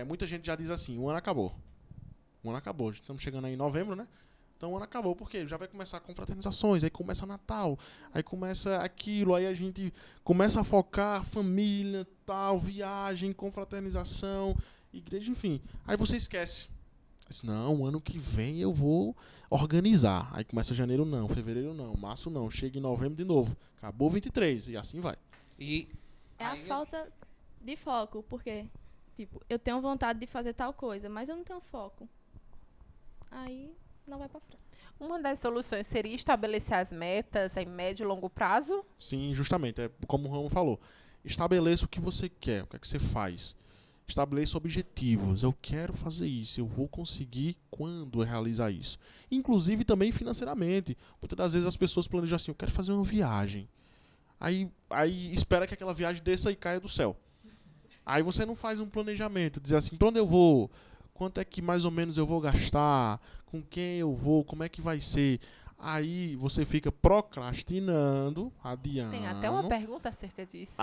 muita gente já diz assim, o ano acabou. O ano acabou. Estamos chegando aí em novembro, né? Então o ano acabou, porque já vai começar confraternizações, aí começa Natal, aí começa aquilo, aí a gente começa a focar família, tal, viagem, confraternização, igreja, enfim. Aí você esquece. Diz, não, ano que vem eu vou organizar. Aí começa janeiro não, fevereiro não, março não, chega em novembro de novo. Acabou 23 e assim vai. E É a aí- falta de foco, porque, tipo, eu tenho vontade de fazer tal coisa, mas eu não tenho foco. Aí não vai pra frente. Uma das soluções seria estabelecer as metas em médio e longo prazo. Sim, justamente, é como o Ramo falou. Estabeleça o que você quer, o que é que você faz. Estabeleça objetivos. Eu quero fazer isso, eu vou conseguir quando eu realizar isso. Inclusive também financeiramente. Muitas das vezes as pessoas planejam assim, eu quero fazer uma viagem. Aí espera que aquela viagem desça e caia do céu. Aí você não faz um planejamento, dizer assim, para onde eu vou? Quanto é que mais ou menos eu vou gastar? Com quem eu vou? Como é que vai ser? Aí você fica procrastinando, adiando. Tem até uma pergunta acerca disso.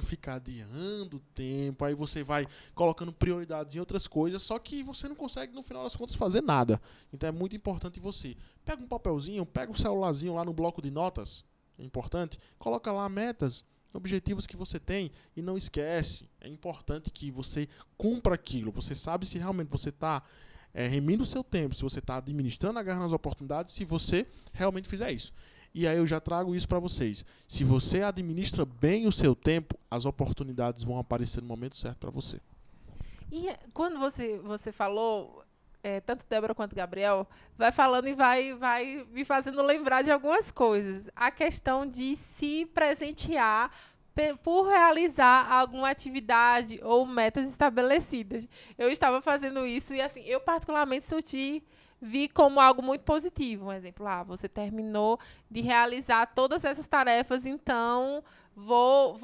Fica adiando o tempo, aí você vai colocando prioridades em outras coisas, só que você não consegue, no final das contas, fazer nada. Então é muito importante você. Pega um papelzinho, pega o celularzinho lá no bloco de notas, é importante, coloca lá metas, objetivos que você tem e não esquece. É importante que você cumpra aquilo. Você sabe se realmente você está remindo o seu tempo, se você está administrando, agarrando as oportunidades, se você realmente fizer isso. E aí eu já trago isso para vocês. Se você administra bem o seu tempo, as oportunidades vão aparecer no momento certo para você. E quando você falou, tanto Débora quanto Gabriel, vai falando e vai me fazendo lembrar de algumas coisas. A questão de se presentear por realizar alguma atividade ou metas estabelecidas. Eu estava fazendo isso e, assim, eu particularmente vi como algo muito positivo. Um exemplo, você terminou de realizar todas essas tarefas, então vou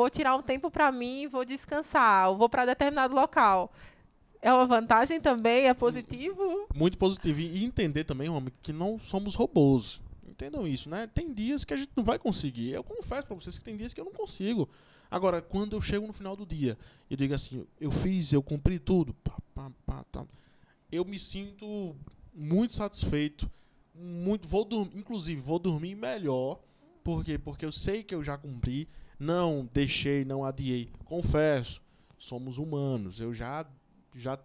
tirar um tempo para mim, vou descansar, ou vou para determinado local. É uma vantagem também? É positivo? Muito positivo. E entender também, homem, que não somos robôs. Entendam isso, né? Tem dias que a gente não vai conseguir. Eu confesso pra vocês que tem dias que eu não consigo. Agora, quando eu chego no final do dia e digo assim, eu cumpri tudo, eu me sinto muito satisfeito, inclusive vou dormir melhor. Por quê? Porque eu sei que eu já cumpri, não deixei, não adiei. Confesso, somos humanos. Eu já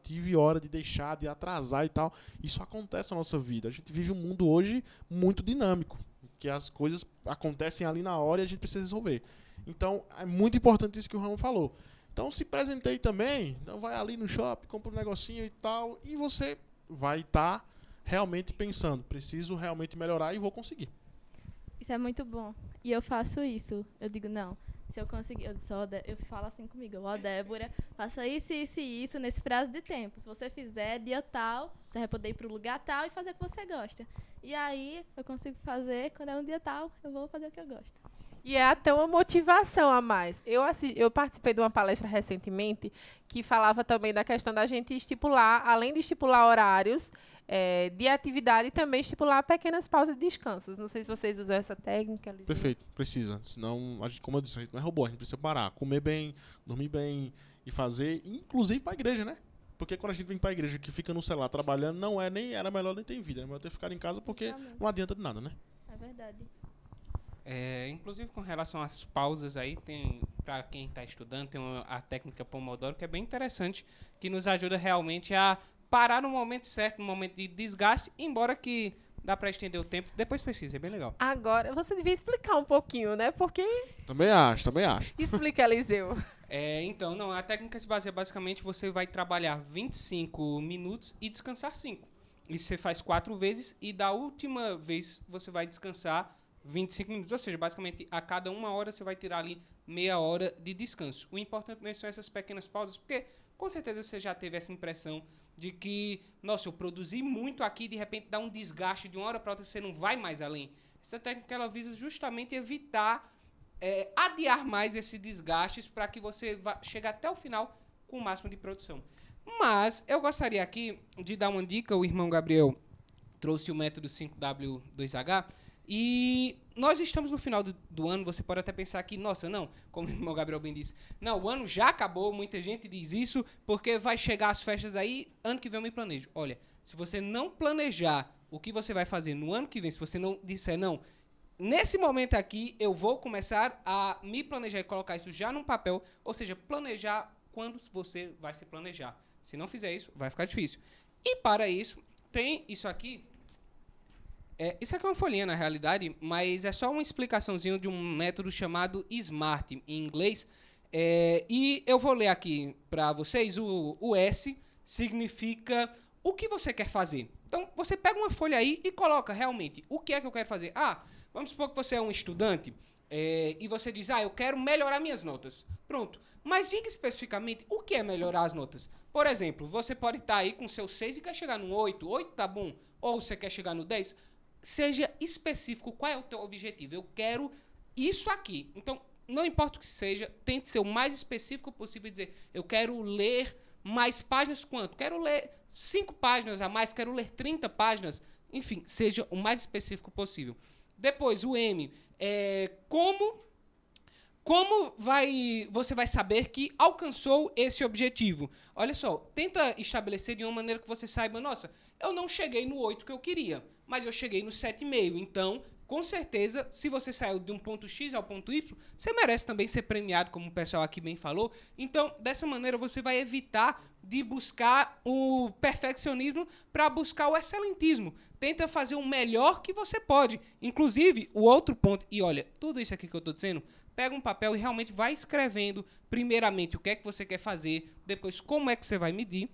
tive hora de deixar, de atrasar e tal. Isso acontece na nossa vida. A gente vive um mundo hoje muito dinâmico, que as coisas acontecem ali na hora e a gente precisa resolver. Então, é muito importante isso que o Ramon falou. Então, se presenteie também, então vai ali no shopping, compra um negocinho e tal, e você vai estar realmente pensando, preciso realmente melhorar e vou conseguir. Isso é muito bom. E eu faço isso. Eu digo, não, se eu conseguir, eu falo assim comigo, Débora, faça isso, isso e isso nesse prazo de tempo. Se você fizer dia tal, você vai poder ir para o lugar tal e fazer o que você gosta. E aí, eu consigo fazer, quando é um dia tal, eu vou fazer o que eu gosto. E é até uma motivação a mais. Eu participei de uma palestra recentemente que falava também da questão da gente estipular, além de estipular horários de atividade, também estipular pequenas pausas de descansos. Não sei se vocês usam essa técnica. Lizinha. Perfeito, precisa. Senão, a gente, como eu disse, a gente não é robô, a gente precisa parar, comer bem, dormir bem e fazer, inclusive para a igreja, né? Porque quando a gente vem para a igreja que fica no celular trabalhando, era melhor nem ter vida, é melhor ter ficado em casa porque não adianta de nada, né? É verdade. Inclusive com relação às pausas aí, tem para quem está estudando, tem a técnica Pomodoro que é bem interessante, que nos ajuda realmente a parar no momento certo, no momento de desgaste, embora que dá para estender o tempo, depois precisa, é bem legal. Agora, você devia explicar um pouquinho, né? Porque... Também acho. Explica, Eliseu. Então, a técnica se baseia basicamente, você vai trabalhar 25 minutos e descansar 5. Isso você faz 4 vezes e da última vez você vai descansar 25 minutos, ou seja, basicamente a cada 1 hora você vai tirar ali meia hora de descanso. O importante mesmo são essas pequenas pausas, porque com certeza você já teve essa impressão de que, nossa, eu produzi muito aqui, de repente dá um desgaste de uma hora para outra, você não vai mais além. Essa técnica ela visa justamente evitar, adiar mais esses desgastes para que você chegue até o final com o máximo de produção. Mas eu gostaria aqui de dar uma dica, o irmão Gabriel trouxe o método 5W2H, e nós estamos no final do ano, você pode até pensar que, nossa, não, como o irmão Gabriel bem disse, não, o ano já acabou, muita gente diz isso, porque vai chegar as festas aí, ano que vem eu me planejo. Olha, se você não planejar o que você vai fazer no ano que vem, se você não disser, não, nesse momento aqui eu vou começar a me planejar e colocar isso já num papel, ou seja, planejar quando você vai se planejar. Se não fizer isso, vai ficar difícil. E para isso, tem isso aqui. Isso aqui é uma folhinha, na realidade, mas é só uma explicaçãozinha de um método chamado SMART, em inglês. E eu vou ler aqui para vocês. O S significa o que você quer fazer. Então, você pega uma folha aí e coloca realmente o que é que eu quero fazer. Vamos supor que você é um estudante e você diz, eu quero melhorar minhas notas. Pronto. Mas diga especificamente o que é melhorar as notas. Por exemplo, você pode estar aí com seu 6 e quer chegar no 8. 8 tá bom. Ou você quer chegar no 10. Seja específico qual é o teu objetivo. Eu quero isso aqui. Então, não importa o que seja, tente ser o mais específico possível e dizer, eu quero ler mais páginas quanto? Quero ler 5 páginas a mais, quero ler 30 páginas. Enfim, seja o mais específico possível. Depois, o M. Como você vai saber que alcançou esse objetivo? Olha só, tenta estabelecer de uma maneira que você saiba, nossa, eu não cheguei no 8 que eu queria, mas eu cheguei no 7,5. Então, com certeza, se você saiu de um ponto X ao ponto Y, você merece também ser premiado, como o pessoal aqui bem falou. Então, dessa maneira, você vai evitar de buscar o perfeccionismo para buscar o excelentismo. Tenta fazer o melhor que você pode. Inclusive, o outro ponto, e olha, tudo isso aqui que eu estou dizendo, pega um papel e realmente vai escrevendo, primeiramente, o que é que você quer fazer, depois como é que você vai medir.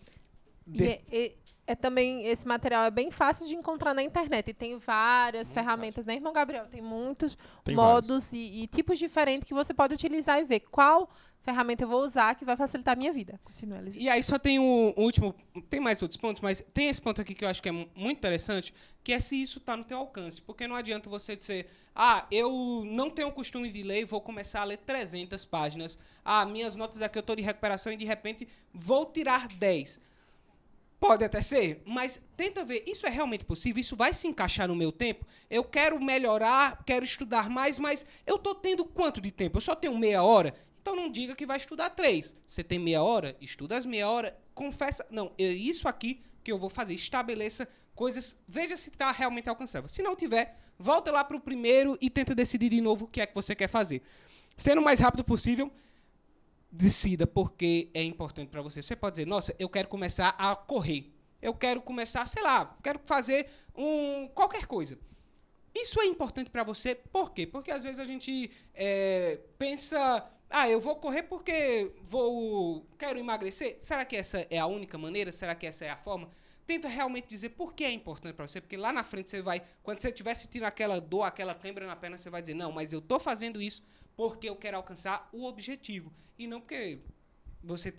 Também, esse material é bem fácil de encontrar na internet. E tem várias ferramentas, né, irmão Gabriel? Tem muitos modos e tipos diferentes que você pode utilizar e ver qual ferramenta eu vou usar que vai facilitar a minha vida. Continua, Eliseu. E aí só tem o último, tem mais outros pontos, mas tem esse ponto aqui que eu acho que é muito interessante, que é se isso está no teu alcance. Porque não adianta você dizer, eu não tenho o costume de ler e vou começar a ler 300 páginas. Minhas notas aqui eu estou de recuperação e de repente vou tirar 10. Pode até ser, mas tenta ver, isso é realmente possível? Isso vai se encaixar no meu tempo? Eu quero melhorar, quero estudar mais, mas eu estou tendo quanto de tempo? Eu só tenho meia hora? Então não diga que vai estudar 3. Você tem meia hora? Estuda as meia hora, confessa. Não, é isso aqui que eu vou fazer. Estabeleça coisas, veja se está realmente alcançável. Se não tiver, volta lá para o primeiro e tenta decidir de novo o que é que você quer fazer. Sendo o mais rápido possível, decida porque é importante para você. Você pode dizer, nossa, eu quero começar a correr. Eu quero começar, sei lá, quero fazer qualquer coisa. Isso é importante para você, por quê? Porque às vezes a gente pensa, eu vou correr porque quero emagrecer. Será que essa é a única maneira? Será que essa é a forma? Tenta realmente dizer por que é importante para você, porque lá na frente você vai, quando você estiver sentindo aquela dor, aquela cãibra na perna, você vai dizer, não, mas eu estou fazendo isso porque eu quero alcançar o objetivo. E não porque você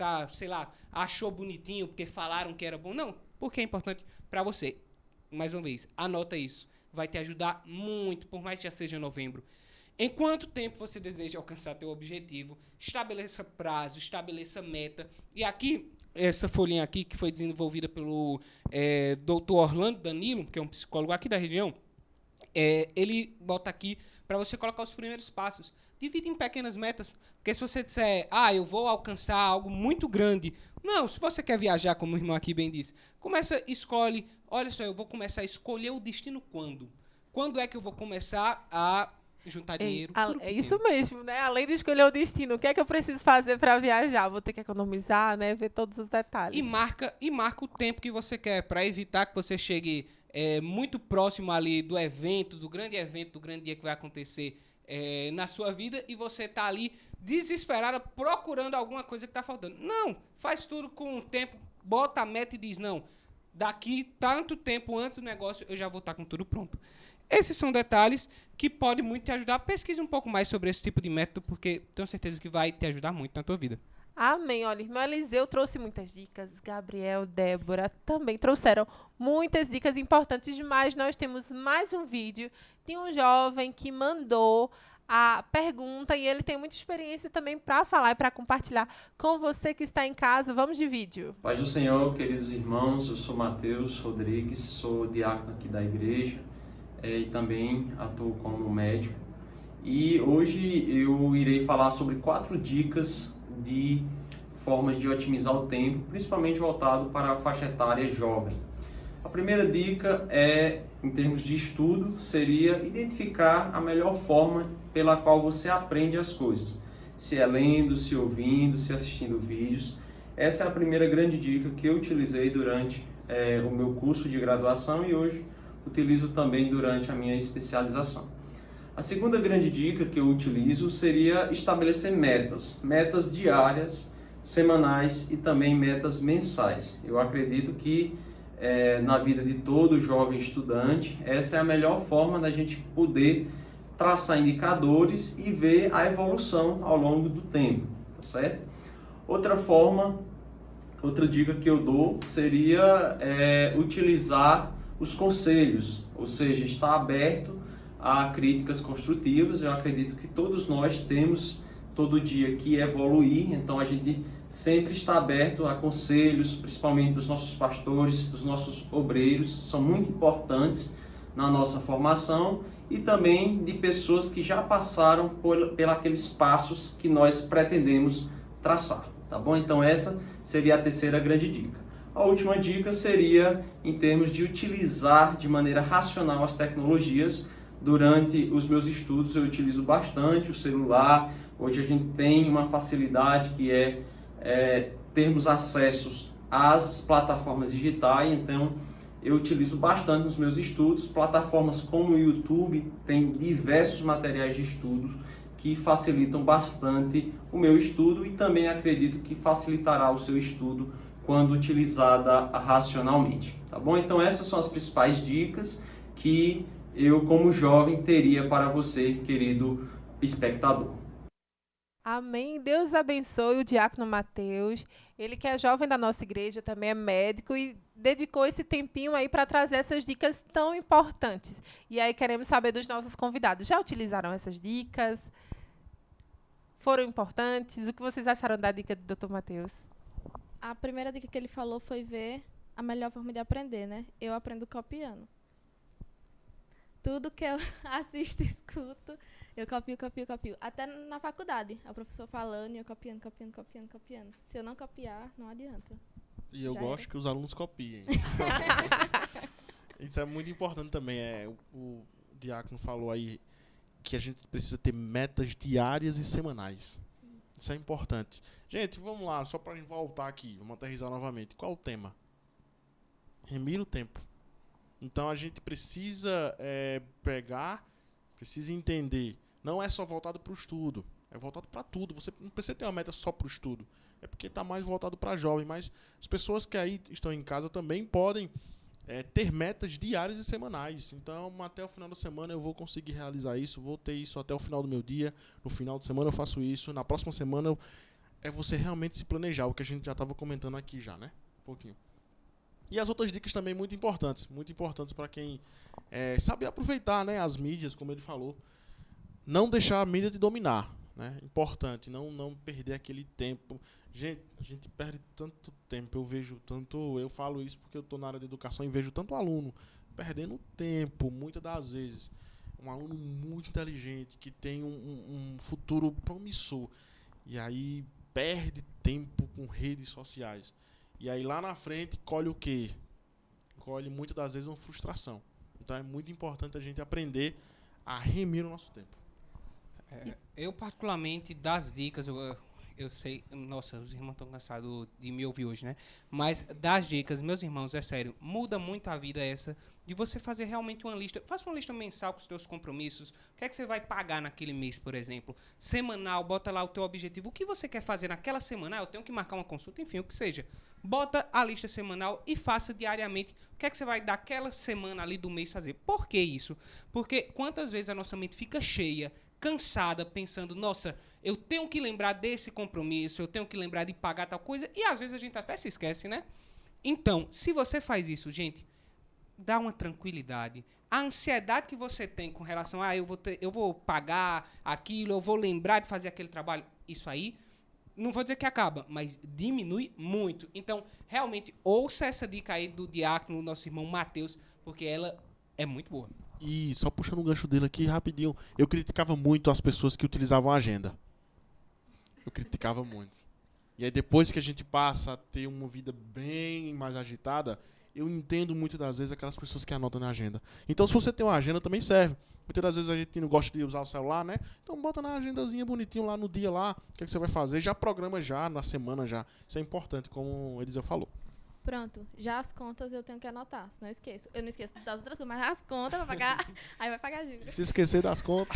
achou bonitinho, porque falaram que era bom. Não, porque é importante para você. Mais uma vez, anota isso. Vai te ajudar muito, por mais que já seja novembro. Em quanto tempo você deseja alcançar teu objetivo? Estabeleça prazo, estabeleça meta. E aqui, essa folhinha aqui, que foi desenvolvida pelo Dr. Orlando Danilo, que é um psicólogo aqui da região, ele bota aqui para você colocar os primeiros passos. Divide em pequenas metas, porque se você disser, eu vou alcançar algo muito grande. Não, se você quer viajar, como o irmão aqui bem disse, escolhe, olha só, eu vou começar a escolher o destino quando. Quando é que eu vou começar a juntar dinheiro? É isso mesmo, né? Além de escolher o destino, o que é que eu preciso fazer para viajar? Vou ter que economizar, né? Ver todos os detalhes. E marca o tempo que você quer, para evitar que você chegue muito próximo ali do grande dia que vai acontecer na sua vida, e você está ali desesperada procurando alguma coisa que está faltando. Não, faz tudo com o tempo, bota a meta e diz, não, daqui tanto tempo antes do negócio eu já vou estar com tudo pronto. esses são detalhes que podem muito te ajudar. Pesquise um pouco mais sobre esse tipo de método, porque tenho certeza que vai te ajudar muito na tua vida. Amém. Olha, irmão Eliseu trouxe muitas dicas, Gabriel, Débora também trouxeram muitas dicas importantes demais. Nós temos mais um vídeo de um jovem que mandou a pergunta e ele tem muita experiência também para falar e para compartilhar com você que está em casa. Vamos de vídeo. Paz do Senhor, queridos irmãos, eu sou Mateus Rodrigues, sou diácono aqui da igreja e também atuo como médico. E hoje eu irei falar sobre 4 dicas de formas de otimizar o tempo, principalmente voltado para a faixa etária jovem. A primeira dica em termos de estudo, seria identificar a melhor forma pela qual você aprende as coisas. Se é lendo, se ouvindo, se assistindo vídeos. Essa é a primeira grande dica que eu utilizei durante o meu curso de graduação e hoje utilizo também durante a minha especialização. A segunda grande dica que eu utilizo seria estabelecer metas diárias, semanais e também metas mensais. Eu acredito que na vida de todo jovem estudante, essa é a melhor forma da gente poder traçar indicadores e ver a evolução ao longo do tempo, tá certo? Outra dica que eu dou seria utilizar os conselhos, ou seja, estar aberto a críticas construtivas. Eu acredito que todos nós temos todo dia que evoluir, então a gente sempre está aberto a conselhos, principalmente dos nossos pastores, dos nossos obreiros, são muito importantes na nossa formação, e também de pessoas que já passaram por aqueles passos que nós pretendemos traçar, tá bom? Então essa seria a terceira grande dica. A última dica seria em termos de utilizar de maneira racional as tecnologias. Durante os meus estudos eu utilizo bastante o celular. Hoje a gente tem uma facilidade que termos acessos às plataformas digitais, então eu utilizo bastante nos meus estudos. Plataformas como o YouTube tem diversos materiais de estudo que facilitam bastante o meu estudo e também acredito que facilitará o seu estudo quando utilizada racionalmente, tá bom? Então essas são as principais dicas que eu, como jovem, teria para você, querido espectador. Amém. Deus abençoe o diácono Mateus. Ele que é jovem da nossa igreja, também é médico e dedicou esse tempinho aí para trazer essas dicas tão importantes. E aí queremos saber dos nossos convidados. Já utilizaram essas dicas? Foram importantes? O que vocês acharam da dica do Dr. Mateus? A primeira dica que ele falou foi ver a melhor forma de aprender, né? Eu aprendo copiando. Tudo que eu assisto e escuto, eu copio. Até na faculdade, o professor falando e eu copiando. Se eu não copiar, não adianta. E eu gosto que os alunos copiem. Isso é muito importante também. O diácono falou aí que a gente precisa ter metas diárias e semanais. Isso é importante. Gente, vamos lá, só para voltar aqui, vamos aterrissar novamente. Qual o tema? Remir o tempo. Então a gente precisa precisa entender. Não é só voltado para o estudo, é voltado para tudo. Você não precisa ter uma meta só para o estudo. É porque está mais voltado para jovem, mas as pessoas que aí estão em casa também podem ter metas diárias e semanais. Então, até o final da semana eu vou conseguir realizar isso, vou ter isso até o final do meu dia. No final de semana eu faço isso. Na próxima semana é você realmente se planejar, o que a gente já estava comentando aqui já, né? Um pouquinho. E as outras dicas também muito importantes para quem sabe aproveitar, né, as mídias, como ele falou. Não deixar a mídia te dominar, né? Importante, não perder aquele tempo. Gente, a gente perde tanto tempo, eu falo isso porque eu estou na área de educação e vejo tanto aluno perdendo tempo, muitas das vezes. Um aluno muito inteligente, que tem um futuro promissor, e aí perde tempo com redes sociais. E aí lá na frente colhe o quê? Colhe muitas das vezes uma frustração. Então é muito importante a gente aprender a remir o nosso tempo. Eu particularmente, das dicas, eu sei, nossa, os irmãos estão cansados de me ouvir hoje, né? Mas das dicas, meus irmãos, é sério, muda muito a vida essa de você fazer realmente uma lista. Faça uma lista mensal com os teus compromissos. O que é que você vai pagar naquele mês, por exemplo? Semanal, bota lá o teu objetivo. O que você quer fazer naquela semana? Eu tenho que marcar uma consulta, enfim, o que seja. Bota a lista semanal e faça diariamente. O que é que você vai daquela semana ali do mês fazer? Por que isso? Porque quantas vezes a nossa mente fica cheia, cansada, pensando, nossa, eu tenho que lembrar desse compromisso, eu tenho que lembrar de pagar tal coisa, e às vezes a gente até se esquece, né? Então, se você faz isso, gente, dá uma tranquilidade. A ansiedade que você tem com relação a eu vou pagar aquilo, eu vou lembrar de fazer aquele trabalho, isso aí, não vou dizer que acaba, mas diminui muito. Então, realmente, ouça essa dica aí do diácono, nosso irmão Mateus, porque ela é muito boa. E só puxando um gancho dele aqui rapidinho, eu criticava muito as pessoas que utilizavam a agenda. Eu criticava muito. E aí depois que a gente passa a ter uma vida bem mais agitada, eu entendo muito das vezes aquelas pessoas que anotam na agenda. Então se você tem uma agenda também serve. Muitas das vezes a gente não gosta de usar o celular, né? Então bota na agendazinha bonitinho lá no dia lá, o que, é que você vai fazer, já programa já, na semana já. Isso é importante, como o Eliseu falou. Pronto, já as contas eu tenho que anotar, senão eu esqueço. Eu não esqueço das outras coisas, mas as contas vai pagar, aí vai pagar juros. Se esquecer das contas.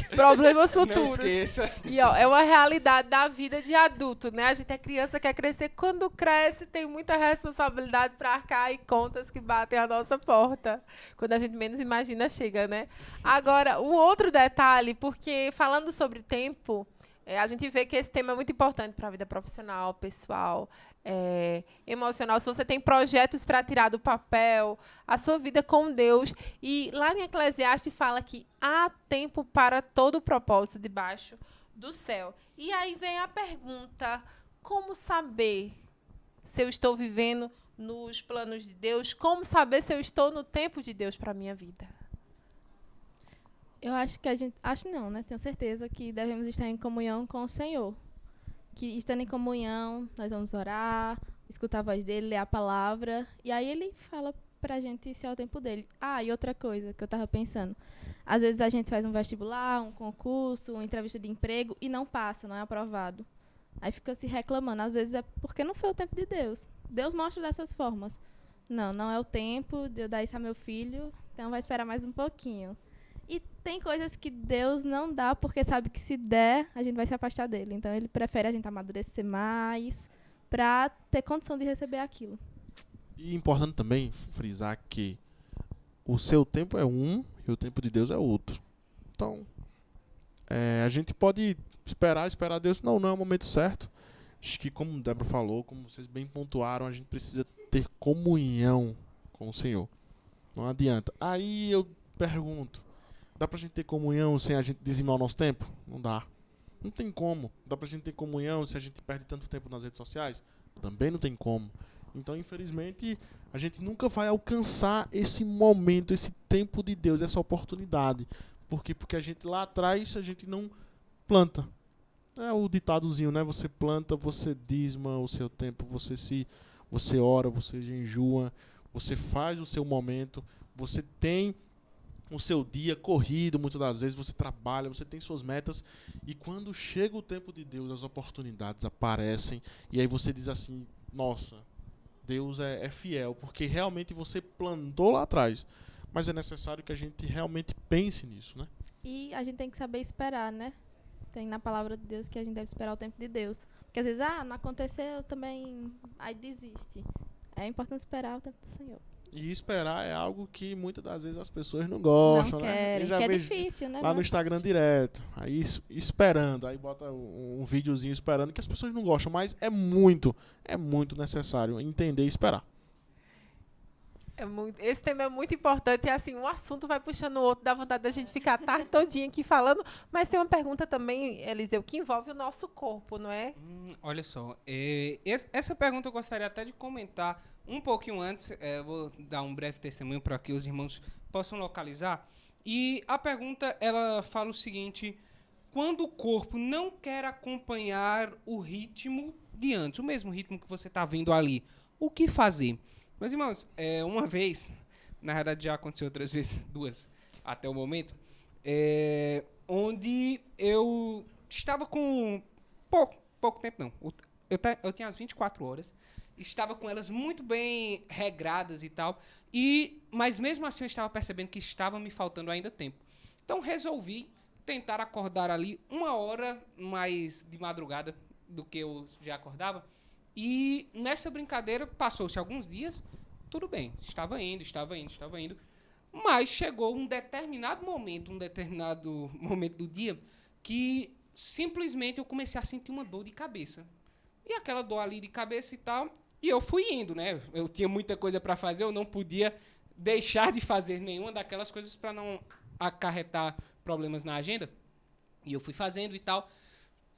Problemas Não futuros. esqueça. E ó, é uma realidade da vida de adulto, né? A gente é criança, quer crescer. Quando cresce, tem muita responsabilidade para arcar e contas que batem à nossa porta. Quando a gente menos imagina, chega, né? Agora, um outro detalhe, porque falando sobre tempo, a gente vê que esse tema é muito importante para a vida profissional, pessoal, emocional. Se você tem projetos para tirar do papel, a sua vida com Deus. E lá em Eclesiastes fala que há tempo para todo o propósito debaixo do céu. E aí vem a pergunta, como saber se eu estou vivendo nos planos de Deus? Como saber se eu estou no tempo de Deus para a minha vida? Eu acho que acho não, né? Tenho certeza que devemos estar em comunhão com o Senhor. Que estando em comunhão, nós vamos orar, escutar a voz dele, ler a palavra, e aí ele fala pra gente se é o tempo dele. Ah, e outra coisa que eu tava pensando. Às vezes a gente faz um vestibular, um concurso, uma entrevista de emprego e não passa, não é aprovado. Aí fica se reclamando. Às vezes é porque não foi o tempo de Deus. Deus mostra dessas formas. Não é o tempo de eu dar isso a meu filho, então vai esperar mais um pouquinho. E tem coisas que Deus não dá, porque sabe que se der, a gente vai se afastar dele. Então, ele prefere a gente amadurecer mais para ter condição de receber aquilo. E importante também frisar que o seu tempo é um e o tempo de Deus é outro. Então, a gente pode esperar Deus. Não é o momento certo. Acho que, como o Débora falou, como vocês bem pontuaram, a gente precisa ter comunhão com o Senhor. Não adianta. Aí eu pergunto, dá pra gente ter comunhão sem a gente dizimar o nosso tempo? Não dá. Não tem como. Dá pra gente ter comunhão se a gente perde tanto tempo nas redes sociais? Também não tem como. Então, infelizmente, a gente nunca vai alcançar esse momento, esse tempo de Deus, essa oportunidade. Por quê? Porque a gente lá atrás, a gente não planta. É o ditadozinho, né? Você planta, você dizima o seu tempo, você ora, você jejua, você faz o seu momento, você tem o seu dia corrido, muitas das vezes você trabalha, você tem suas metas, e quando chega o tempo de Deus, as oportunidades aparecem, e aí você diz assim, nossa, Deus é fiel, porque realmente você plantou lá atrás, mas é necessário que a gente realmente pense nisso, né? E a gente tem que saber esperar, né? Tem na palavra de Deus que a gente deve esperar o tempo de Deus. Porque às vezes, não aconteceu também, aí desiste. É importante esperar o tempo do Senhor. E esperar é algo que muitas das vezes as pessoas não gostam, não né? querem, Eu já que é vejo difícil, né? lá no Instagram direto, aí esperando, aí bota um videozinho esperando, que as pessoas não gostam, mas é muito necessário entender e esperar. Esse tema é muito importante e assim, um assunto vai puxando o outro, dá vontade da gente ficar a tarde todinha aqui falando, mas tem uma pergunta também, Eliseu, que envolve o nosso corpo, não é? Olha só, essa pergunta eu gostaria até de comentar um pouquinho antes, vou dar um breve testemunho para que os irmãos possam localizar, e a pergunta, ela fala o seguinte, quando o corpo não quer acompanhar o ritmo de antes, o mesmo ritmo que você está vendo ali, o que fazer? Meus irmãos, uma vez, na verdade já aconteceu outras vezes, 2 até o momento, onde eu estava com pouco tempo, não. Eu tinha as 24 horas, estava com elas muito bem regradas e tal, mas mesmo assim eu estava percebendo que estava me faltando ainda tempo. Então resolvi tentar acordar ali 1 hora mais de madrugada do que eu já acordava. E nessa brincadeira passou-se alguns dias, tudo bem, estava indo. Mas chegou um determinado momento do dia, que simplesmente eu comecei a sentir uma dor de cabeça. E aquela dor ali de cabeça e tal, e eu fui indo, né? Eu tinha muita coisa para fazer, eu não podia deixar de fazer nenhuma daquelas coisas para não acarretar problemas na agenda. E eu fui fazendo e tal.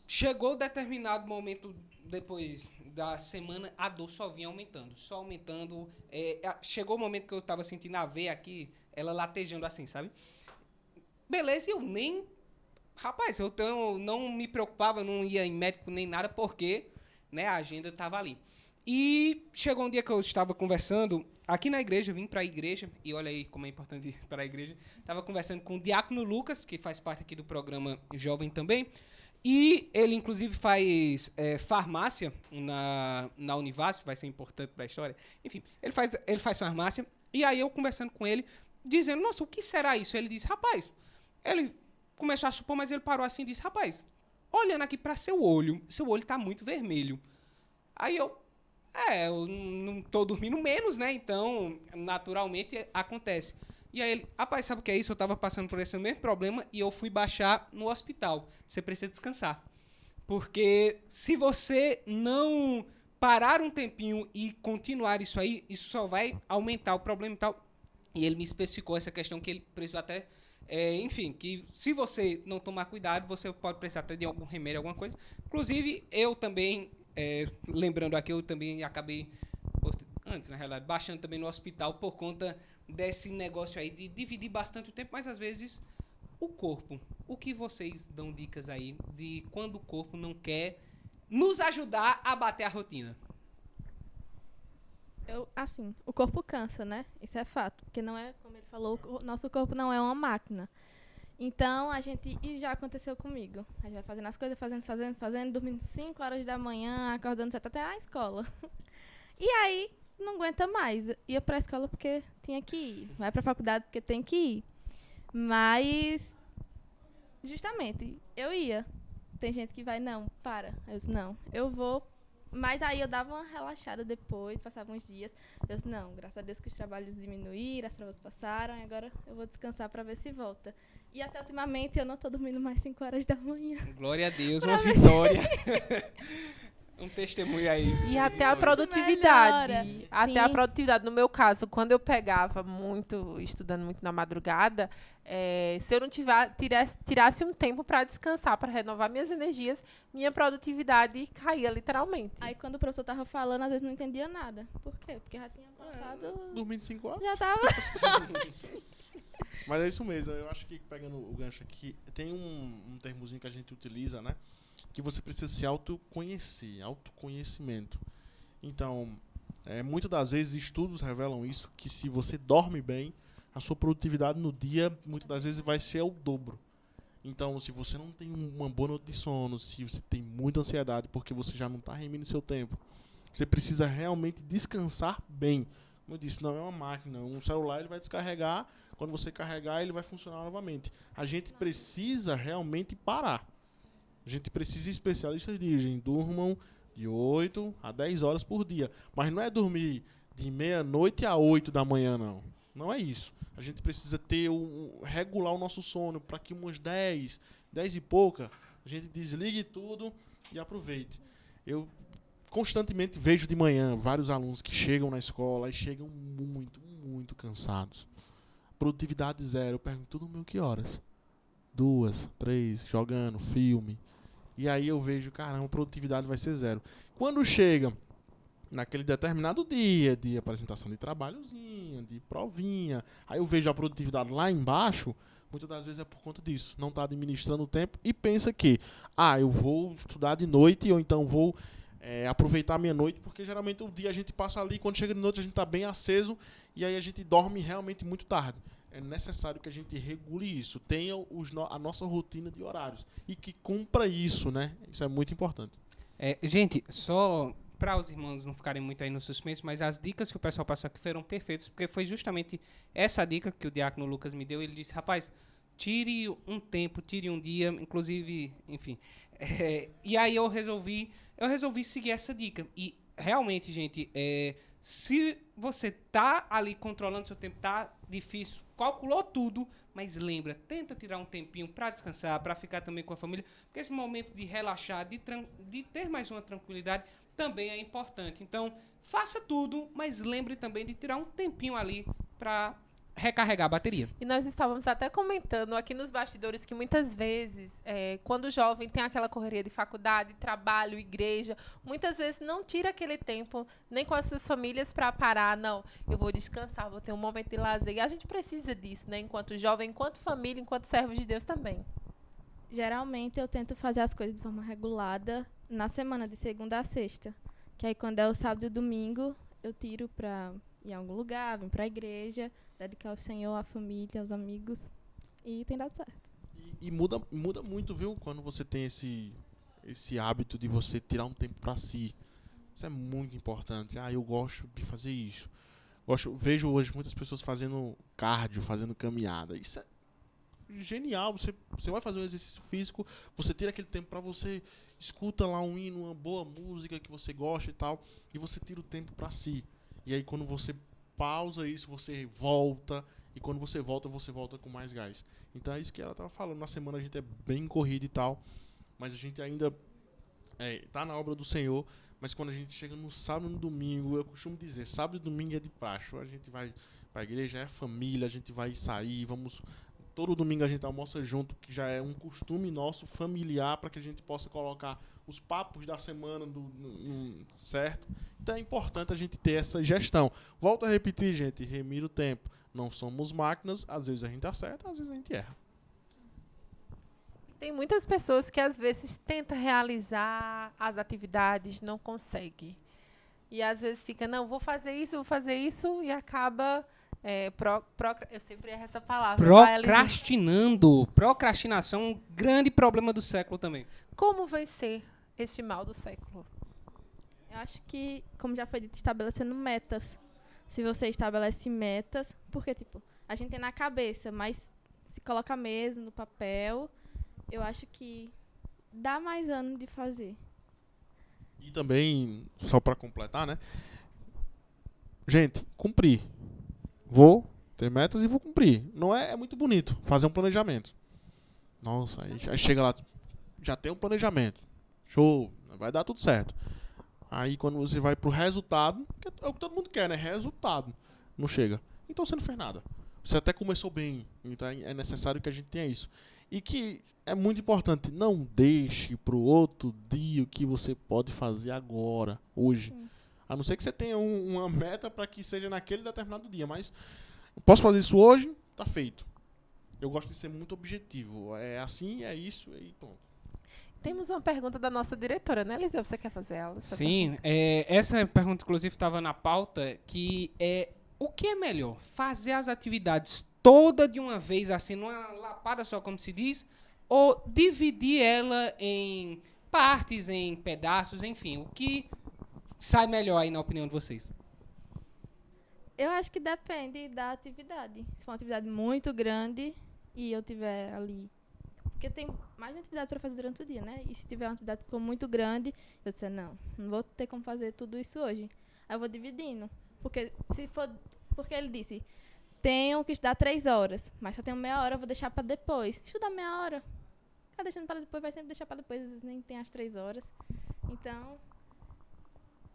Chegou determinado momento, depois da semana, a dor só vinha aumentando. Só aumentando. Chegou o momento que eu estava sentindo a veia aqui, ela latejando assim, sabe? Beleza, eu nem... Rapaz, eu não me preocupava, não ia em médico nem nada, porque, né, a agenda estava ali. E chegou um dia que eu estava conversando aqui na igreja, vim para a igreja, e olha aí como é importante ir para a igreja. Estava conversando com o Diácono Lucas, que faz parte aqui do programa Jovem também, e ele, inclusive, faz farmácia na Univasf, vai ser importante para a história. Enfim, ele faz farmácia, e aí eu conversando com ele, dizendo, nossa, o que será isso? Ele disse, rapaz, ele começou a supor, mas ele parou assim e disse, rapaz, olhando aqui para seu olho está muito vermelho. Aí eu não estou dormindo menos, né? Então, naturalmente, acontece. E aí ele, rapaz, sabe o que é isso? Eu estava passando por esse mesmo problema e eu fui baixar no hospital. Você precisa descansar. Porque se você não parar um tempinho e continuar isso aí, isso só vai aumentar o problema e tal. E ele me especificou essa questão que ele precisou até... enfim, que se você não tomar cuidado, você pode precisar até de algum remédio, alguma coisa. Inclusive, eu também... lembrando aqui, eu também acabei, antes, na realidade, baixando também no hospital por conta desse negócio aí de dividir bastante o tempo, mas às vezes o corpo. O que vocês dão dicas aí de quando o corpo não quer nos ajudar a bater a rotina? Assim, o corpo cansa, né? Isso é fato, porque não é, como ele falou, o nosso corpo não é uma máquina. Então, e já aconteceu comigo. A gente vai fazendo as coisas, fazendo, dormindo 5 horas da manhã, acordando 7 até na escola. E aí, não aguenta mais. Ia pra escola porque tinha que ir. Vai pra faculdade porque tem que ir. Mas, justamente, eu ia. Tem gente que vai, não, para. Eu disse, não, eu vou. Mas aí eu dava uma relaxada depois, passava uns dias. Eu disse, não, graças a Deus que os trabalhos diminuíram, as provas passaram, agora eu vou descansar para ver se volta. E até ultimamente eu não estou dormindo mais 5 horas da manhã. Glória a Deus, uma vitória. Um testemunho aí. E até a produtividade. Até a produtividade. No meu caso, quando eu pegava muito, estudando muito na madrugada, se eu não tirasse um tempo para descansar, para renovar minhas energias, minha produtividade caía literalmente. Aí quando o professor estava falando, às vezes não entendia nada. Por quê? Porque já tinha passado... Dormindo 5 horas? Já estava... Mas é isso mesmo. Eu acho que, pegando o gancho aqui, tem um termozinho que a gente utiliza, né? Que você precisa se autoconhecer, autoconhecimento. Então, muitas das vezes estudos revelam isso, que se você dorme bem, a sua produtividade no dia, muitas das vezes, vai ser o dobro. Então, se você não tem uma boa noite de sono, se você tem muita ansiedade, porque você já não está remindo seu tempo, você precisa realmente descansar bem. Como eu disse, não é uma máquina. Um celular ele vai descarregar, quando você carregar, ele vai funcionar novamente. A gente precisa realmente parar. A gente precisa, especialistas dizem, durmam de 8 a 10 horas por dia. Mas não é dormir de meia-noite a 8 da manhã, não. Não é isso. A gente precisa regular o nosso sono para que umas 10 e pouca, a gente desligue tudo e aproveite. Eu constantemente vejo de manhã vários alunos que chegam na escola e chegam muito, muito cansados. Produtividade zero. Eu pergunto, tudo meu que horas? 2, 3, jogando, filme. E aí eu vejo, caramba, a produtividade vai ser zero. Quando chega naquele determinado dia de apresentação de trabalhozinho, de provinha, aí eu vejo a produtividade lá embaixo, muitas das vezes é por conta disso. Não está administrando o tempo e pensa que, eu vou estudar de noite ou então vou aproveitar a minha noite, porque geralmente o dia a gente passa ali, quando chega de noite a gente está bem aceso e aí a gente dorme realmente muito tarde. É necessário que a gente regule isso, tenha a nossa rotina de horários e que cumpra isso, né? Isso é muito importante. Gente, só para os irmãos não ficarem muito aí no suspense, mas as dicas que o pessoal passou aqui foram perfeitas, porque foi justamente essa dica que o diácono Lucas me deu. Ele disse, rapaz, tire um tempo, tire um dia, inclusive, enfim. E aí eu resolvi seguir essa dica. E realmente, gente, se você tá ali controlando seu tempo, tá difícil, calculou tudo, mas lembra, tenta tirar um tempinho para descansar, para ficar também com a família, porque esse momento de relaxar, de ter mais uma tranquilidade, também é importante. Então, faça tudo, mas lembre também de tirar um tempinho ali para recarregar a bateria. E nós estávamos até comentando aqui nos bastidores que muitas vezes, quando o jovem tem aquela correria de faculdade, trabalho, igreja, muitas vezes não tira aquele tempo nem com as suas famílias para parar, não, eu vou descansar, vou ter um momento de lazer. E a gente precisa disso, né? Enquanto jovem, enquanto família, enquanto servos de Deus também. Geralmente eu tento fazer as coisas de forma regulada na semana, de segunda a sexta. Que aí quando é o sábado e o domingo, eu tiro para ir a algum lugar, vir para a igreja, dedicar ao Senhor, à família, aos amigos. E tem dado certo. E muda muito, viu? Quando você tem esse hábito de você tirar um tempo para si. Isso é muito importante. Eu gosto de fazer isso. Vejo hoje muitas pessoas fazendo cardio, fazendo caminhada. Isso é genial. Você vai fazer um exercício físico, você tira aquele tempo para você, escuta lá um hino, uma boa música que você gosta e tal, e você tira o tempo para si. E aí quando você pausa isso, você volta, e quando você volta com mais gás. Então é isso que ela estava falando. Na semana a gente é bem corrido e tal, mas a gente ainda tá na obra do Senhor. Mas quando a gente chega no sábado e no domingo, eu costumo dizer, sábado e domingo é de praxe. A gente vai para a igreja, é família, a gente vai sair, todo domingo a gente almoça junto, que já é um costume nosso familiar, para que a gente possa colocar os papos da semana certo. Então é importante a gente ter essa gestão. Volto a repetir, gente, remira o tempo. Não somos máquinas, às vezes a gente acerta, às vezes a gente erra. Tem muitas pessoas que às vezes tentam realizar as atividades, não conseguem. E às vezes fica, não, vou fazer isso, e acaba... eu sempre erro essa palavra. Procrastinando. Procrastinação é um grande problema do século também. Como vencer este mal do século? Eu acho que, como já foi dito, estabelecendo metas. Se você estabelece metas, porque, a gente tem na cabeça, mas se coloca mesmo no papel, eu acho que dá mais ânimo de fazer. E também, só para completar, né? Gente, cumprir. Vou ter metas e vou cumprir. Não é muito bonito fazer um planejamento. Nossa, aí chega lá, já tem um planejamento. Show, vai dar tudo certo. Aí quando você vai pro resultado, que é o que todo mundo quer, né? Resultado. Não chega. Então você não fez nada. Você até começou bem. Então é necessário que a gente tenha isso. E que é muito importante, não deixe pro outro dia o que você pode fazer agora, hoje. A não ser que você tenha uma meta para que seja naquele determinado dia. Mas eu posso fazer isso hoje, tá feito. Eu gosto de ser muito objetivo. É assim, é isso, e pronto. Temos uma pergunta da nossa diretora, né, Eliseu? Você quer fazer ela? Sim, essa pergunta, inclusive, estava na pauta, que é o que é melhor? Fazer as atividades toda de uma vez, assim, numa lapada só, como se diz, ou dividir ela em partes, em pedaços, enfim, o que sai melhor aí na opinião de vocês? Eu acho que depende da atividade. Se for uma atividade muito grande e eu tiver ali... Porque tem mais de uma atividade para fazer durante o dia, né? E se tiver uma atividade que ficou muito grande, eu disser, não vou ter como fazer tudo isso hoje. Aí eu vou dividindo. Porque ele disse, tenho que estudar 3 horas, mas só tenho meia hora, eu vou deixar para depois. Estudar meia hora. Ficar deixando para depois, vai sempre deixar para depois, às vezes nem tem as 3 horas. Então,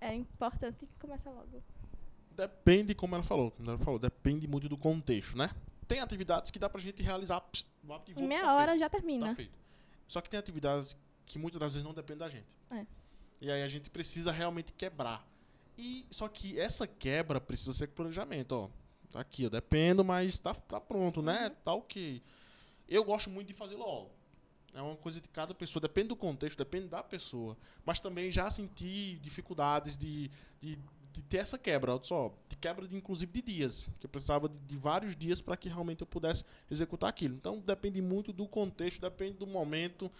é importante começar logo. Depende, como ela falou, depende muito do contexto, né? Tem atividades que dá pra gente realizar em meia hora já termina. Tá feito. Só que tem atividades que muitas das vezes não dependem da gente. E aí a gente precisa realmente quebrar. Só que essa quebra precisa ser com planejamento, ó. Tá aqui, eu dependo, mas tá pronto, né? Tá ok. Eu gosto muito de fazer logo. É uma coisa de cada pessoa, depende do contexto, depende da pessoa. Mas também já senti dificuldades de ter essa quebra, de quebra inclusive de dias, que eu precisava de vários dias para que realmente eu pudesse executar aquilo. Então depende muito do contexto, depende do momento.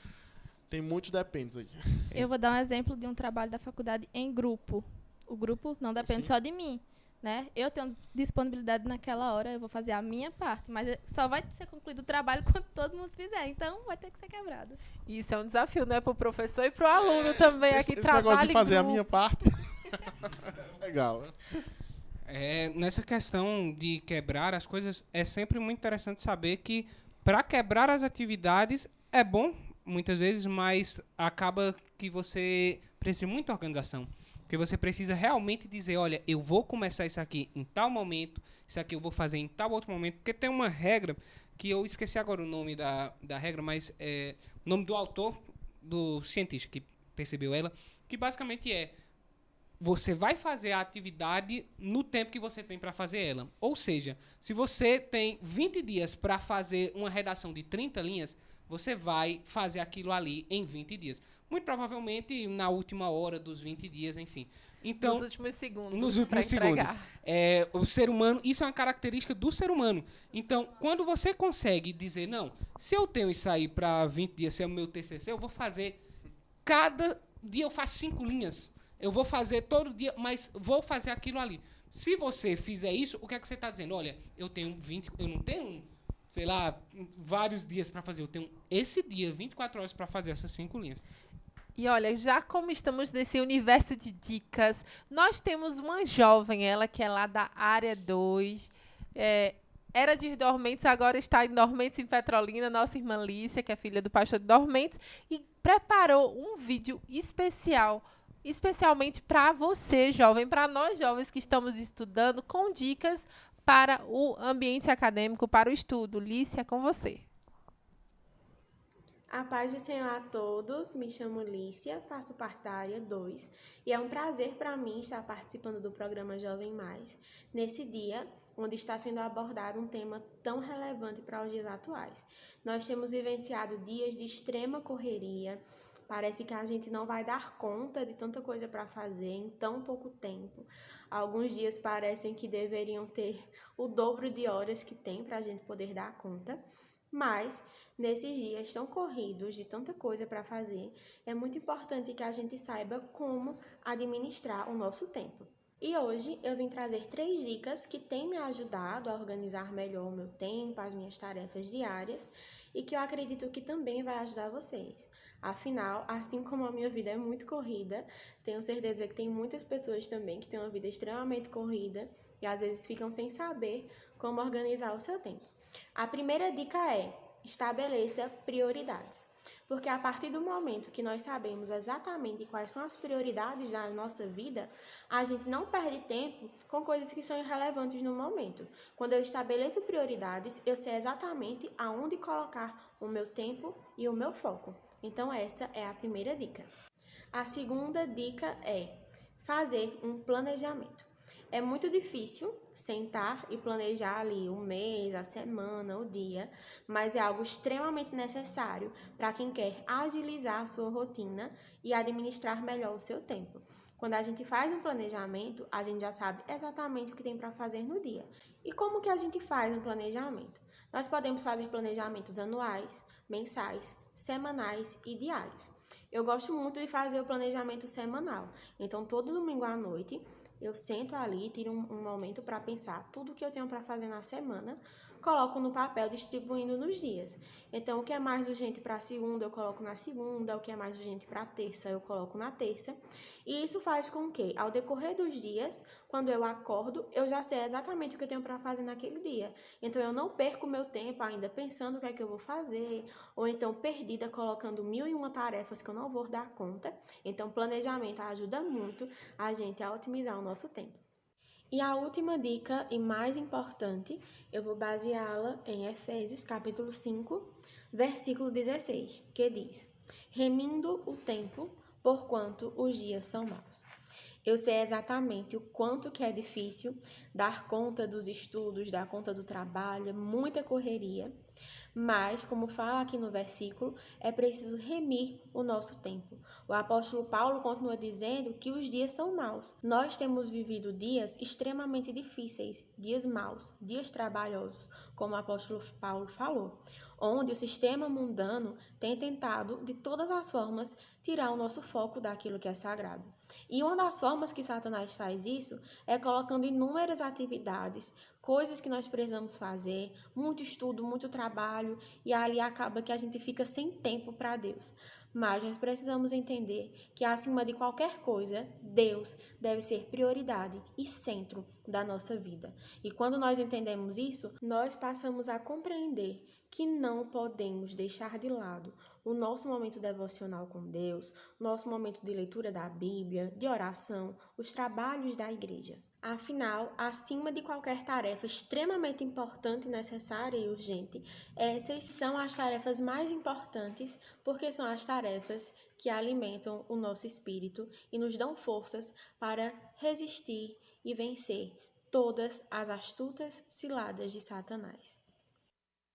Tem muitos dependes aqui. Eu vou dar um exemplo de um trabalho da faculdade em grupo. O grupo não depende só de mim, né? Eu tenho disponibilidade naquela hora, eu vou fazer a minha parte, mas só vai ser concluído o trabalho quando todo mundo fizer, então vai ter que ser quebrado. Isso é um desafio, né, para o professor e para o aluno também esse aqui esse negócio trabalha de em fazer a grupo. minha parte. Legal, né? Nessa questão de quebrar as coisas, é sempre muito interessante saber que para quebrar as atividades é bom, muitas vezes, mas acaba que você precisa de muita organização. Porque você precisa realmente dizer, olha, eu vou começar isso aqui em tal momento, isso aqui eu vou fazer em tal outro momento, porque tem uma regra, que eu esqueci agora o nome da regra, mas o nome do autor, do cientista que percebeu ela, que basicamente você vai fazer a atividade no tempo que você tem para fazer ela. Ou seja, se você tem 20 dias para fazer uma redação de 30 linhas, você vai fazer aquilo ali em 20 dias. Muito provavelmente na última hora dos 20 dias, enfim. Então, Nos últimos segundos. nos últimos pra entregar. segundos. O ser humano, isso é uma característica do ser humano. Então, quando você consegue dizer, não, se eu tenho isso aí para 20 dias, se é o meu TCC, eu vou fazer, cada dia eu faço 5 linhas. Eu vou fazer todo dia, mas vou fazer aquilo ali. Se você fizer isso, o que é que você está dizendo? Olha, eu não tenho, sei lá, vários dias para fazer. Eu tenho esse dia, 24 horas para fazer essas 5 linhas. E olha, já como estamos nesse universo de dicas, nós temos uma jovem, ela que é lá da área 2, era de Dormentes, agora está em Dormentes, em Petrolina, nossa irmã Lícia, que é filha do pastor de Dormentes, e preparou um vídeo especialmente para você, jovem, para nós jovens que estamos estudando, com dicas para o ambiente acadêmico, para o estudo. Lícia, é com você. A paz do Senhor a todos, me chamo Lícia, faço parte da área 2 e é um prazer para mim estar participando do programa Jovem Mais, nesse dia onde está sendo abordado um tema tão relevante para os dias atuais. Nós temos vivenciado dias de extrema correria, parece que a gente não vai dar conta de tanta coisa para fazer em tão pouco tempo. Alguns dias parecem que deveriam ter o dobro de horas que tem para a gente poder dar conta, mas nesses dias tão corridos, de tanta coisa para fazer, é muito importante que a gente saiba como administrar o nosso tempo. E hoje eu vim trazer 3 dicas que têm me ajudado a organizar melhor o meu tempo, as minhas tarefas diárias, e que eu acredito que também vai ajudar vocês. Afinal, assim como a minha vida é muito corrida, tenho certeza que tem muitas pessoas também que têm uma vida extremamente corrida e às vezes ficam sem saber como organizar o seu tempo. A primeira dica é: estabeleça prioridades. Porque a partir do momento que nós sabemos exatamente quais são as prioridades da nossa vida, a gente não perde tempo com coisas que são irrelevantes no momento. Quando eu estabeleço prioridades, eu sei exatamente aonde colocar o meu tempo e o meu foco. Então essa é a primeira dica. A segunda dica é fazer um planejamento. É muito difícil sentar e planejar ali o mês, a semana, o dia, mas é algo extremamente necessário para quem quer agilizar a sua rotina e administrar melhor o seu tempo. Quando a gente faz um planejamento, a gente já sabe exatamente o que tem para fazer no dia. E como que a gente faz um planejamento? Nós podemos fazer planejamentos anuais, mensais, semanais e diários. Eu gosto muito de fazer o planejamento semanal. Então, todo domingo à noite, eu sento ali, tiro um momento para pensar tudo que eu tenho para fazer na semana, coloco no papel distribuindo nos dias. Então, o que é mais urgente para a segunda, eu coloco na segunda, o que é mais urgente para a terça, eu coloco na terça. E isso faz com que, ao decorrer dos dias, quando eu acordo, eu já sei exatamente o que eu tenho para fazer naquele dia. Então, eu não perco meu tempo ainda pensando o que é que eu vou fazer, ou então perdida colocando 1001 tarefas que eu não vou dar conta. Então, planejamento ajuda muito a gente a otimizar o nosso tempo. E a última dica, e mais importante, eu vou baseá-la em Efésios, capítulo 5, versículo 16, que diz: remindo o tempo, porquanto os dias são maus. Eu sei exatamente o quanto que é difícil dar conta dos estudos, dar conta do trabalho, é muita correria, mas, como fala aqui no versículo, é preciso remir o nosso tempo. O apóstolo Paulo continua dizendo que os dias são maus. Nós temos vivido dias extremamente difíceis, dias maus, dias trabalhosos, como o apóstolo Paulo falou. onde o sistema mundano tem tentado, de todas as formas, tirar o nosso foco daquilo que é sagrado. E uma das formas que Satanás faz isso é colocando inúmeras atividades, coisas que nós precisamos fazer, muito estudo, muito trabalho, e ali acaba que a gente fica sem tempo para Deus. Mas nós precisamos entender que, acima de qualquer coisa, Deus deve ser prioridade e centro da nossa vida. E quando nós entendemos isso, nós passamos a compreender que não podemos deixar de lado o nosso momento devocional com Deus, nosso momento de leitura da Bíblia, de oração, os trabalhos da igreja. Afinal, acima de qualquer tarefa extremamente importante, necessária e urgente, essas são as tarefas mais importantes porque são as tarefas que alimentam o nosso espírito e nos dão forças para resistir e vencer todas as astutas ciladas de Satanás.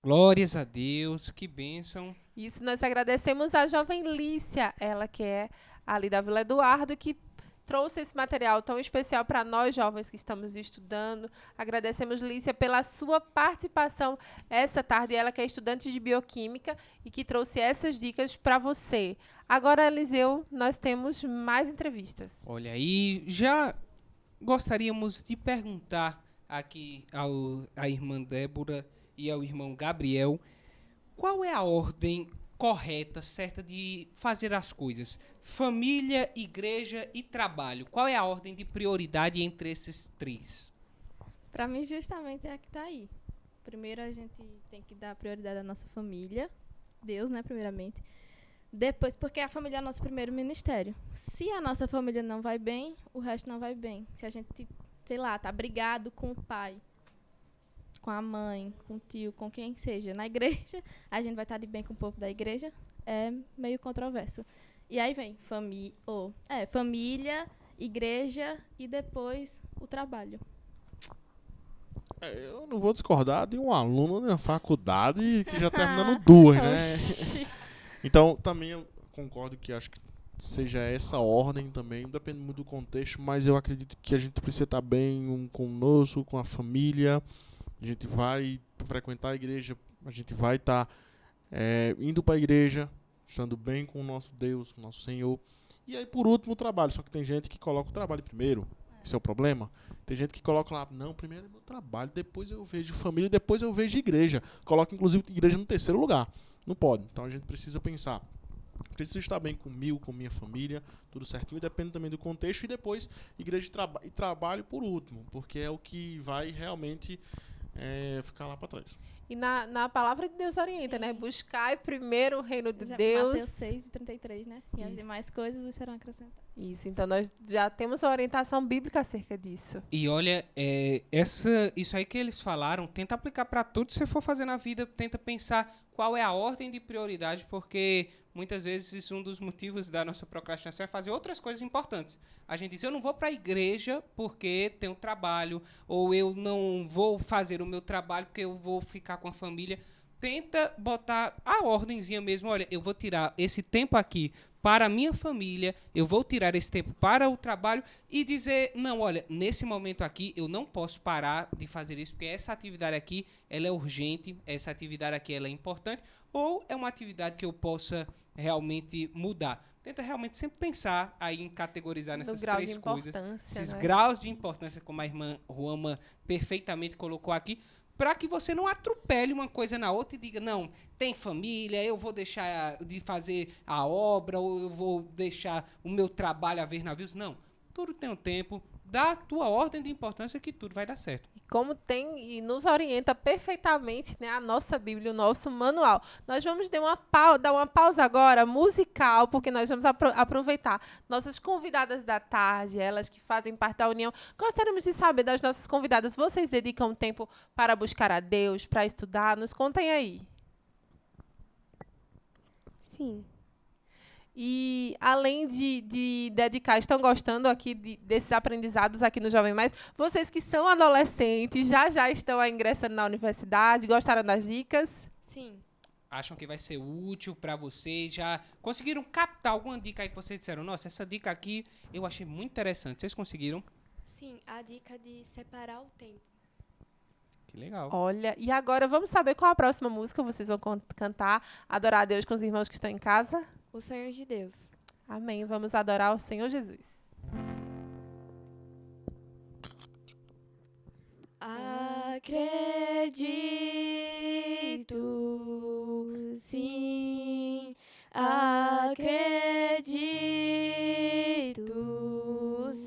Glórias a Deus, que bênção. Isso, nós agradecemos a jovem Lícia, ela que é ali da Vila Eduardo, que trouxe esse material tão especial para nós, jovens que estamos estudando. Agradecemos, Lícia, pela sua participação essa tarde. Ela que é estudante de Bioquímica e que trouxe essas dicas para você. Agora, Eliseu, nós temos mais entrevistas. Olha aí, já gostaríamos de perguntar aqui à irmã Débora e ao irmão Gabriel, qual é a ordem correta, certa de fazer as coisas? Família, igreja e trabalho. Qual é a ordem de prioridade entre esses três? Para mim, justamente é a que está aí. Primeiro, a gente tem que dar prioridade à nossa família. Deus, né, primeiramente. Depois, porque a família é o nosso primeiro ministério. Se a nossa família não vai bem, o resto não vai bem. Se a gente, sei lá, tá brigado com o pai, com a mãe, com o tio, com quem seja, na igreja, a gente vai estar de bem com o povo da igreja. É meio controverso. E aí vem família, igreja e depois o trabalho. Eu não vou discordar de um aluno na faculdade que já terminando duas, né? Oxi. Então, também eu concordo que acho que seja essa ordem também, depende muito do contexto, mas eu acredito que a gente precisa estar bem um conosco, com a família. A gente vai frequentar a igreja, a gente vai estar indo para a igreja, estando bem com o nosso Deus, com o nosso Senhor. E aí, por último, o trabalho. Só que tem gente que coloca o trabalho primeiro. Esse é o problema. Tem gente que coloca lá, não, primeiro é meu trabalho, depois eu vejo família, depois eu vejo igreja. Coloca, inclusive, igreja no terceiro lugar. Não pode. Então, a gente precisa pensar. Preciso estar bem comigo, com minha família, tudo certinho. Depende também do contexto. E depois, igreja e trabalho por último. Porque é o que vai realmente ficar lá para trás. E na palavra de Deus orienta, Sim. né? Buscai primeiro o reino de Já, Deus. Mateus 6:33, né? E as Isso. demais coisas vos serão acrescentadas. Isso, então nós já temos a orientação bíblica acerca disso. E olha, isso aí que eles falaram, tenta aplicar para tudo que você for fazer na vida, tenta pensar qual é a ordem de prioridade, porque muitas vezes um dos motivos da nossa procrastinação é fazer outras coisas importantes. A gente diz, eu não vou para a igreja porque tenho trabalho, ou eu não vou fazer o meu trabalho porque eu vou ficar com a família. Tenta botar a ordenzinha mesmo, olha, eu vou tirar esse tempo aqui para a minha família, eu vou tirar esse tempo para o trabalho e dizer, não, olha, nesse momento aqui eu não posso parar de fazer isso, porque essa atividade aqui, ela é urgente, essa atividade aqui, ela é importante, ou é uma atividade que eu possa realmente mudar. Tenta realmente sempre pensar aí em categorizar nessas três coisas. Esses né? graus de importância, como a irmã Ruama perfeitamente colocou aqui, para que você não atropele uma coisa na outra e diga, não, tem família, eu vou deixar de fazer a obra, ou eu vou deixar o meu trabalho a ver navios. Não, tudo tem um tempo, dá a tua ordem de importância que tudo vai dar certo. E como tem e nos orienta perfeitamente, né, a nossa Bíblia, o nosso manual. Nós vamos dar uma pausa agora musical, porque nós vamos aproveitar nossas convidadas da tarde, elas que fazem parte da União. Gostaríamos de saber das nossas convidadas, vocês dedicam tempo para buscar a Deus, para estudar? Nos contem aí. Sim. E, além de dedicar, estão gostando aqui desses aprendizados aqui no Jovem Mais? Vocês que são adolescentes, já estão aí ingressando na universidade, gostaram das dicas? Sim. Acham que vai ser útil para vocês? Já conseguiram captar alguma dica aí que vocês disseram? Nossa, essa dica aqui eu achei muito interessante. Vocês conseguiram? Sim, a dica de separar o tempo. Que legal. Olha, e agora vamos saber qual a próxima música vocês vão cantar, adorar a Deus com os irmãos que estão em casa? Os sonhos de Deus. Amém. Vamos adorar o Senhor Jesus. Acredito, sim, acredito,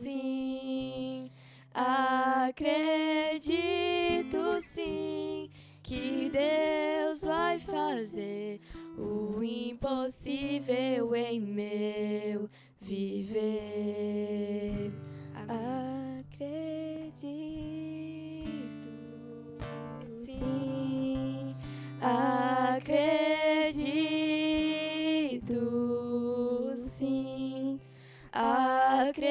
sim, acredito, sim, que Deus vai fazer o impossível em meu viver. Acredito, sim, acredito, sim, acredito,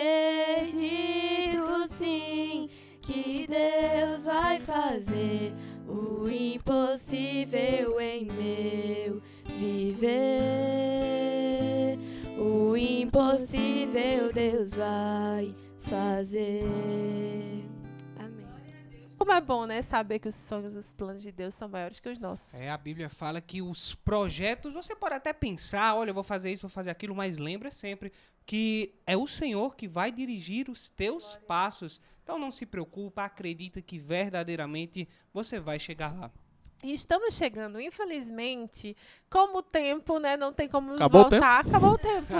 sim, que Deus vai fazer o impossível em meu viver. O impossível Deus vai fazer. Amém. Como é bom, né, saber que os sonhos, os planos de Deus são maiores que os nossos. A Bíblia fala que os projetos, você pode até pensar, olha, eu vou fazer isso, vou fazer aquilo, mas lembra sempre que é o Senhor que vai dirigir os teus passos. Então não se preocupa, acredita que verdadeiramente você vai chegar lá. E estamos chegando, infelizmente, como o tempo, né, não tem como Acabou voltar. Acabou o tempo.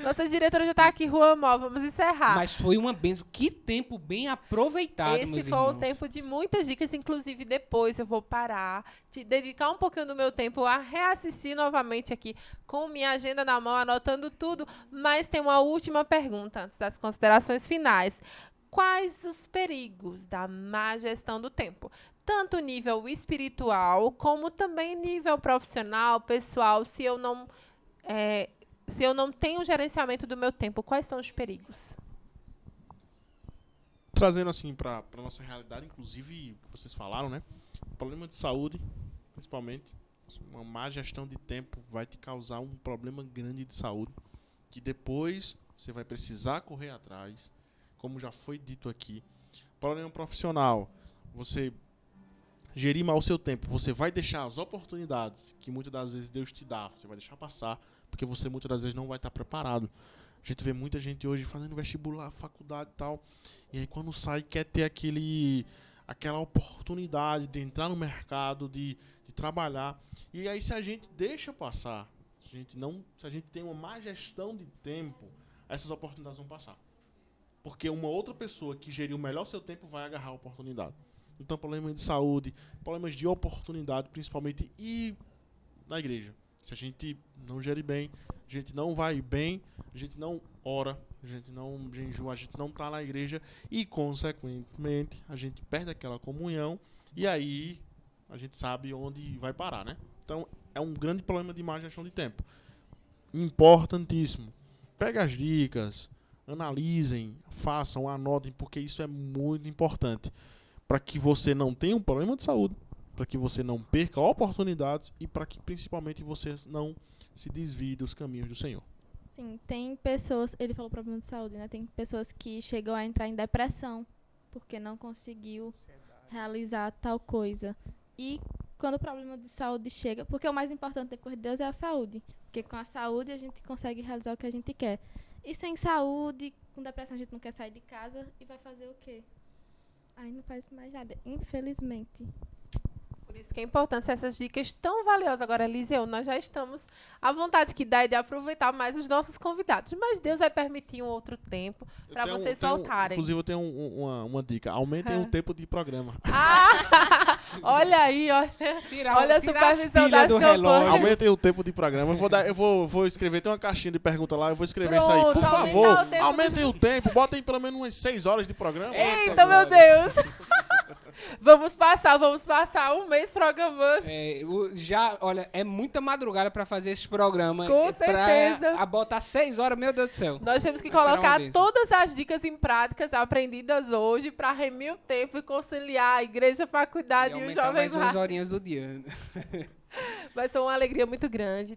Nossa diretora já está aqui, Rua Mó, vamos encerrar. Mas foi uma bênção. Que tempo bem aproveitado, meus Esse foi irmãos. o tempo de muitas dicas, inclusive depois eu vou parar, te dedicar um pouquinho do meu tempo a reassistir novamente aqui com minha agenda na mão, anotando tudo, mas tem uma última pergunta antes das considerações finais. Quais os perigos da má gestão do tempo? Tanto nível espiritual, como também nível profissional, pessoal, se eu não tenho gerenciamento do meu tempo, quais são os perigos? Trazendo assim para nossa realidade, inclusive, que vocês falaram, né? Problema de saúde, principalmente. Uma má gestão de tempo vai te causar um problema grande de saúde, que depois você vai precisar correr atrás, como já foi dito aqui. Problema profissional, você gerir mal o seu tempo, você vai deixar as oportunidades que muitas das vezes Deus te dá, você vai deixar passar, porque você muitas das vezes não vai estar preparado. A gente vê muita gente hoje fazendo vestibular, faculdade e tal, e aí quando sai quer ter aquela oportunidade de entrar no mercado, de trabalhar, e aí se a gente deixa passar, se a gente tem uma má gestão de tempo, essas oportunidades vão passar. Porque uma outra pessoa que geriu melhor seu tempo vai agarrar a oportunidade. Então, problemas de saúde, problemas de oportunidade, principalmente, e na igreja. Se a gente não gere bem, a gente não vai bem, a gente não ora, a gente não jejua, a gente não está na igreja e, consequentemente, a gente perde aquela comunhão e aí a gente sabe onde vai parar, né? Então, é um grande problema de má gestão de tempo. Importantíssimo. Pega as dicas, analisem, façam, anotem, porque isso é muito importante. Para que você não tenha um problema de saúde, para que você não perca oportunidades e para que principalmente você não se desvie dos caminhos do Senhor. Sim, tem pessoas, ele falou problema de saúde, né? Tem pessoas que chegam a entrar em depressão porque não conseguiu realizar tal coisa. E quando o problema de saúde chega, porque o mais importante depois de Deus é a saúde, porque com a saúde a gente consegue realizar o que a gente quer. E sem saúde, com depressão a gente não quer sair de casa e vai fazer o quê? Aí não faz mais nada, infelizmente. Por isso que é importante essas dicas tão valiosas. Agora, Eliseu, nós já estamos à vontade que dá de aproveitar mais os nossos convidados. Mas Deus vai permitir um outro tempo para vocês voltarem. Inclusive, eu tenho uma dica. Aumentem o tempo de programa. Olha aí, olha. Olha a Tira as supervisão pilhas das do relógio. campanhas. Aumentem o tempo de programa. Eu vou escrever, tem uma caixinha de pergunta lá, eu vou escrever isso aí. Por Pronto, favor, aumentar o tempo. aumentem o tempo, botem pelo menos umas 6 horas de programa. Eita, meu Deus. Vamos passar um mês programando. Olha, é muita madrugada pra fazer esse programa. Com certeza. Pra botar 6 horas, meu Deus do céu. Nós temos que Será uma colocar bênção. todas as dicas em práticas aprendidas hoje para remir o tempo e conciliar a igreja, a faculdade e o aumentar jovem mais umas mais. horinhas do dia. Mas foi uma alegria muito grande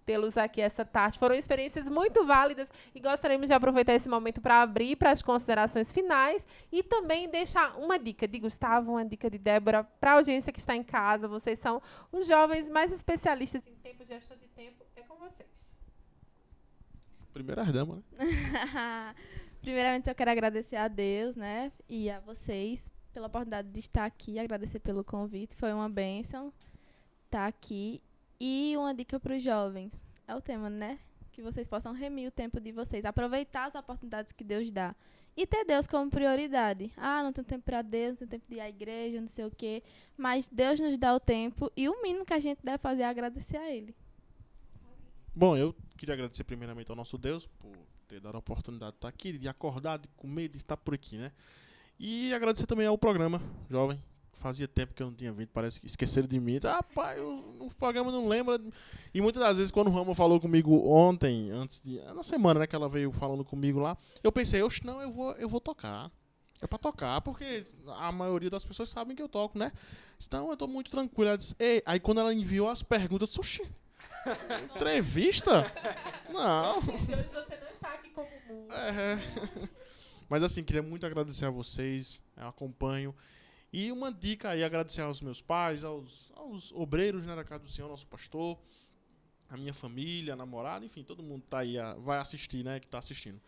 tê-los aqui essa tarde. Foram experiências muito válidas e gostaríamos de aproveitar esse momento para abrir para as considerações finais e também deixar uma dica de Gustavo, uma dica de Débora para a audiência que está em casa. Vocês são os jovens mais especialistas em tempo, gestão de tempo. É com vocês. Primeira dama, né? Primeiramente, eu quero agradecer a Deus, né, e a vocês pela oportunidade de estar aqui, agradecer pelo convite, foi uma bênção estar aqui. E uma dica para os jovens, é o tema, né, que vocês possam remir o tempo de vocês, aproveitar as oportunidades que Deus dá e ter Deus como prioridade. Não tenho tempo para Deus, não tenho tempo de ir à igreja, não sei o quê, mas Deus nos dá o tempo e o mínimo que a gente deve fazer é agradecer a Ele. Bom, eu queria agradecer primeiramente ao nosso Deus por ter dado a oportunidade de estar aqui, de acordar, de comer, de estar por aqui, né? E agradecer também ao programa, jovem. Fazia tempo que eu não tinha vindo, parece que esqueceram de mim. Pai, o programa não lembra. E muitas das vezes, quando o Rama falou comigo ontem, na semana, né, que ela veio falando comigo lá, eu pensei, não, eu vou tocar. É pra tocar, porque a maioria das pessoas sabem que eu toco, né? Então eu tô muito tranquilo. Ela disse, aí quando ela enviou as perguntas, eu disse, entrevista? Não. Hoje você não está aqui como músico. Mas assim, queria muito agradecer a vocês, eu acompanho. E uma dica aí, agradecer aos meus pais, aos obreiros, né, da Casa do Senhor, nosso pastor, a minha família, a namorada, enfim, todo mundo tá aí, vai assistir, né, que tá assistindo.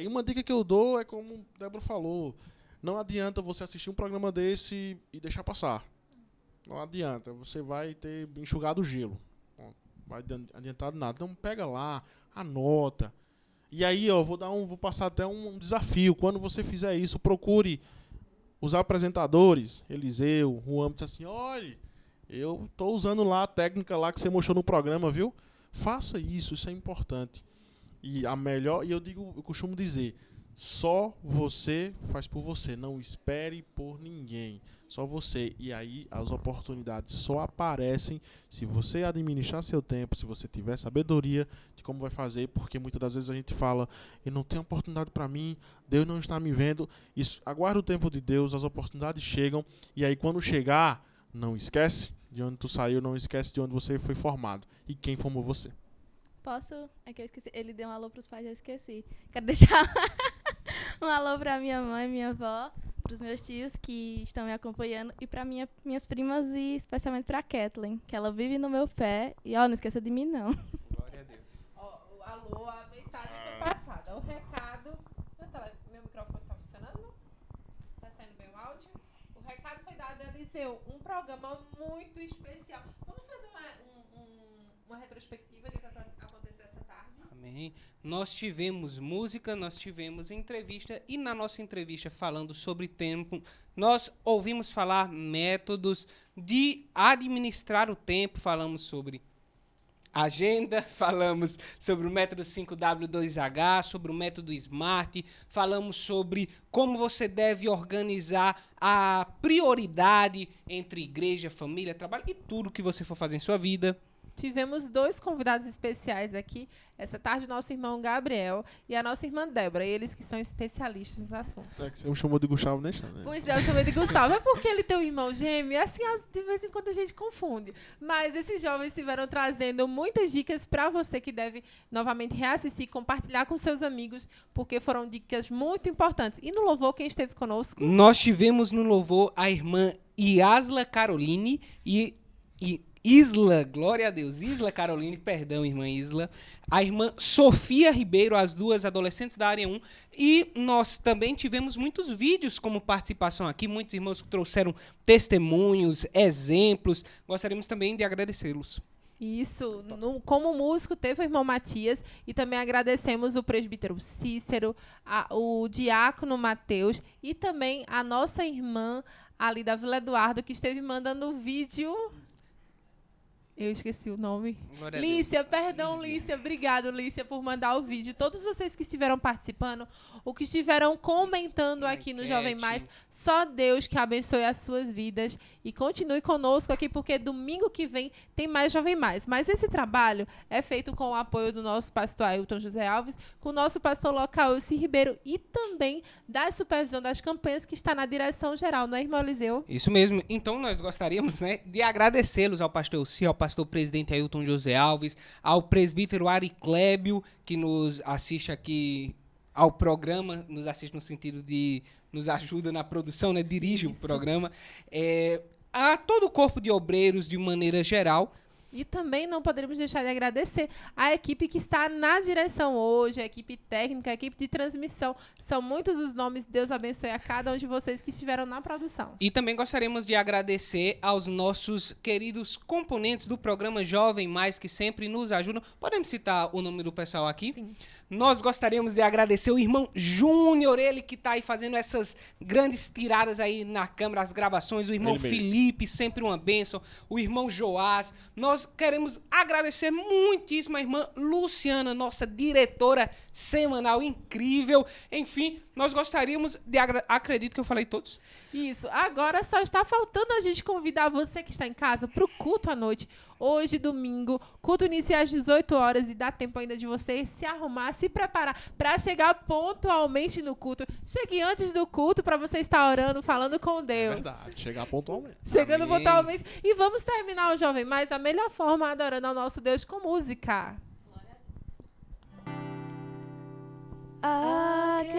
E uma dica que eu dou é como a Débora falou, não adianta você assistir um programa desse e deixar passar. Não adianta, você vai ter enxugado o gelo. Não vai adiantar nada. Então pega lá, anota. E aí, vou passar até um desafio. Quando você fizer isso, procure os apresentadores, Eliseu, Juan, disse assim, olha, eu estou usando lá a técnica lá que você mostrou no programa, viu? Faça isso é importante. E eu costumo dizer, só você faz por você, não espere por ninguém, só você. E aí as oportunidades só aparecem se você administrar seu tempo, se você tiver sabedoria de como vai fazer, porque muitas das vezes a gente fala, eu não tenho oportunidade para mim, Deus não está me vendo. Isso, aguarda o tempo de Deus, as oportunidades chegam, e aí quando chegar, não esquece de onde tu saiu, não esquece de onde você foi formado e quem formou você. Posso? É que eu esqueci. Ele deu um alô pros pais, eu esqueci. Quero deixar um alô pra minha mãe, minha avó, pros meus tios que estão me acompanhando e pra minhas primas e especialmente pra Kathleen, que ela vive no meu pé. E, não esqueça de mim, não. Glória a Deus. O alô, a mensagem foi passada. O recado... Meu microfone tá funcionando? Tá saindo bem o áudio? O recado foi dado, Eliseu, um programa muito especial. Vamos fazer uma retrospectiva do que aconteceu essa tarde? Amém. Nós tivemos música, nós tivemos entrevista e na nossa entrevista falando sobre tempo, nós ouvimos falar métodos de administrar o tempo, falamos sobre agenda, falamos sobre o método 5W2H, sobre o método SMART, falamos sobre como você deve organizar a prioridade entre igreja, família, trabalho e tudo que você for fazer em sua vida. Tivemos 2 convidados especiais aqui, essa tarde, nosso irmão Gabriel e a nossa irmã Débora, eles que são especialistas no assunto. É que você me chamou de Gustavo, né? Pois é, eu chamei de Gustavo, é porque ele tem um irmão gêmeo, assim, de vez em quando a gente confunde. Mas esses jovens estiveram trazendo muitas dicas para você que deve novamente reassistir, compartilhar com seus amigos, porque foram dicas muito importantes. E no louvor, quem esteve conosco? Nós tivemos no louvor a irmã Yasla Caroline e Isla, glória a Deus, Isla Caroline, perdão, irmã Isla, a irmã Sofia Ribeiro, as 2 adolescentes da área 1, e nós também tivemos muitos vídeos como participação aqui, muitos irmãos que trouxeram testemunhos, exemplos, gostaríamos também de agradecê-los. Isso, como músico teve o irmão Matias e também agradecemos o presbítero Cícero, o diácono Mateus e também a nossa irmã ali da Vila Eduardo que esteve mandando vídeo... Eu esqueci o nome. Lícia, perdão, Lícia. Obrigado, Lícia, por mandar o vídeo. Todos vocês que estiveram participando, ou que estiveram comentando aqui no Jovem Mais, só Deus que abençoe as suas vidas. E continue conosco aqui, porque domingo que vem tem mais Jovem Mais. Mas esse trabalho é feito com o apoio do nosso pastor Ailton José Alves, com o nosso pastor local, Elci Ribeiro, e também da supervisão das campanhas, que está na direção geral, não é, irmão Eliseu? Isso mesmo. Então, nós gostaríamos, né, de agradecê-los ao pastor Elci, ao pastor presidente Ailton José Alves, ao presbítero Ari Clébio, que nos assiste aqui ao programa, nos assiste no sentido de nos ajuda na produção, né? Dirige o programa. A todo o corpo de obreiros, de maneira geral. E também não poderíamos deixar de agradecer a equipe que está na direção hoje, a equipe técnica, a equipe de transmissão. São muitos os nomes. Deus abençoe a cada um de vocês que estiveram na produção. E também gostaríamos de agradecer aos nossos queridos componentes do programa Jovem Mais, que sempre nos ajudam. Podemos citar o nome do pessoal aqui? Sim. Nós gostaríamos de agradecer o irmão Júnior, ele que está aí fazendo essas grandes tiradas aí na câmera, as gravações. O irmão Felipe, sempre uma bênção. O irmão Joás. Nós queremos agradecer muitíssimo a irmã Luciana, nossa diretora semanal incrível. Enfim, nós gostaríamos de... Acredito que eu falei todos. Isso. Agora só está faltando a gente convidar você que está em casa para o culto à noite. Hoje, domingo, culto inicia às 18 horas e dá tempo ainda de você se arrumar, se preparar para chegar pontualmente no culto. Chegue antes do culto para você estar orando, falando com Deus. É verdade, chegar pontualmente. Chegando Amém. pontualmente. E vamos terminar o Jovem Mais da melhor forma, adorando ao nosso Deus com música. Acredito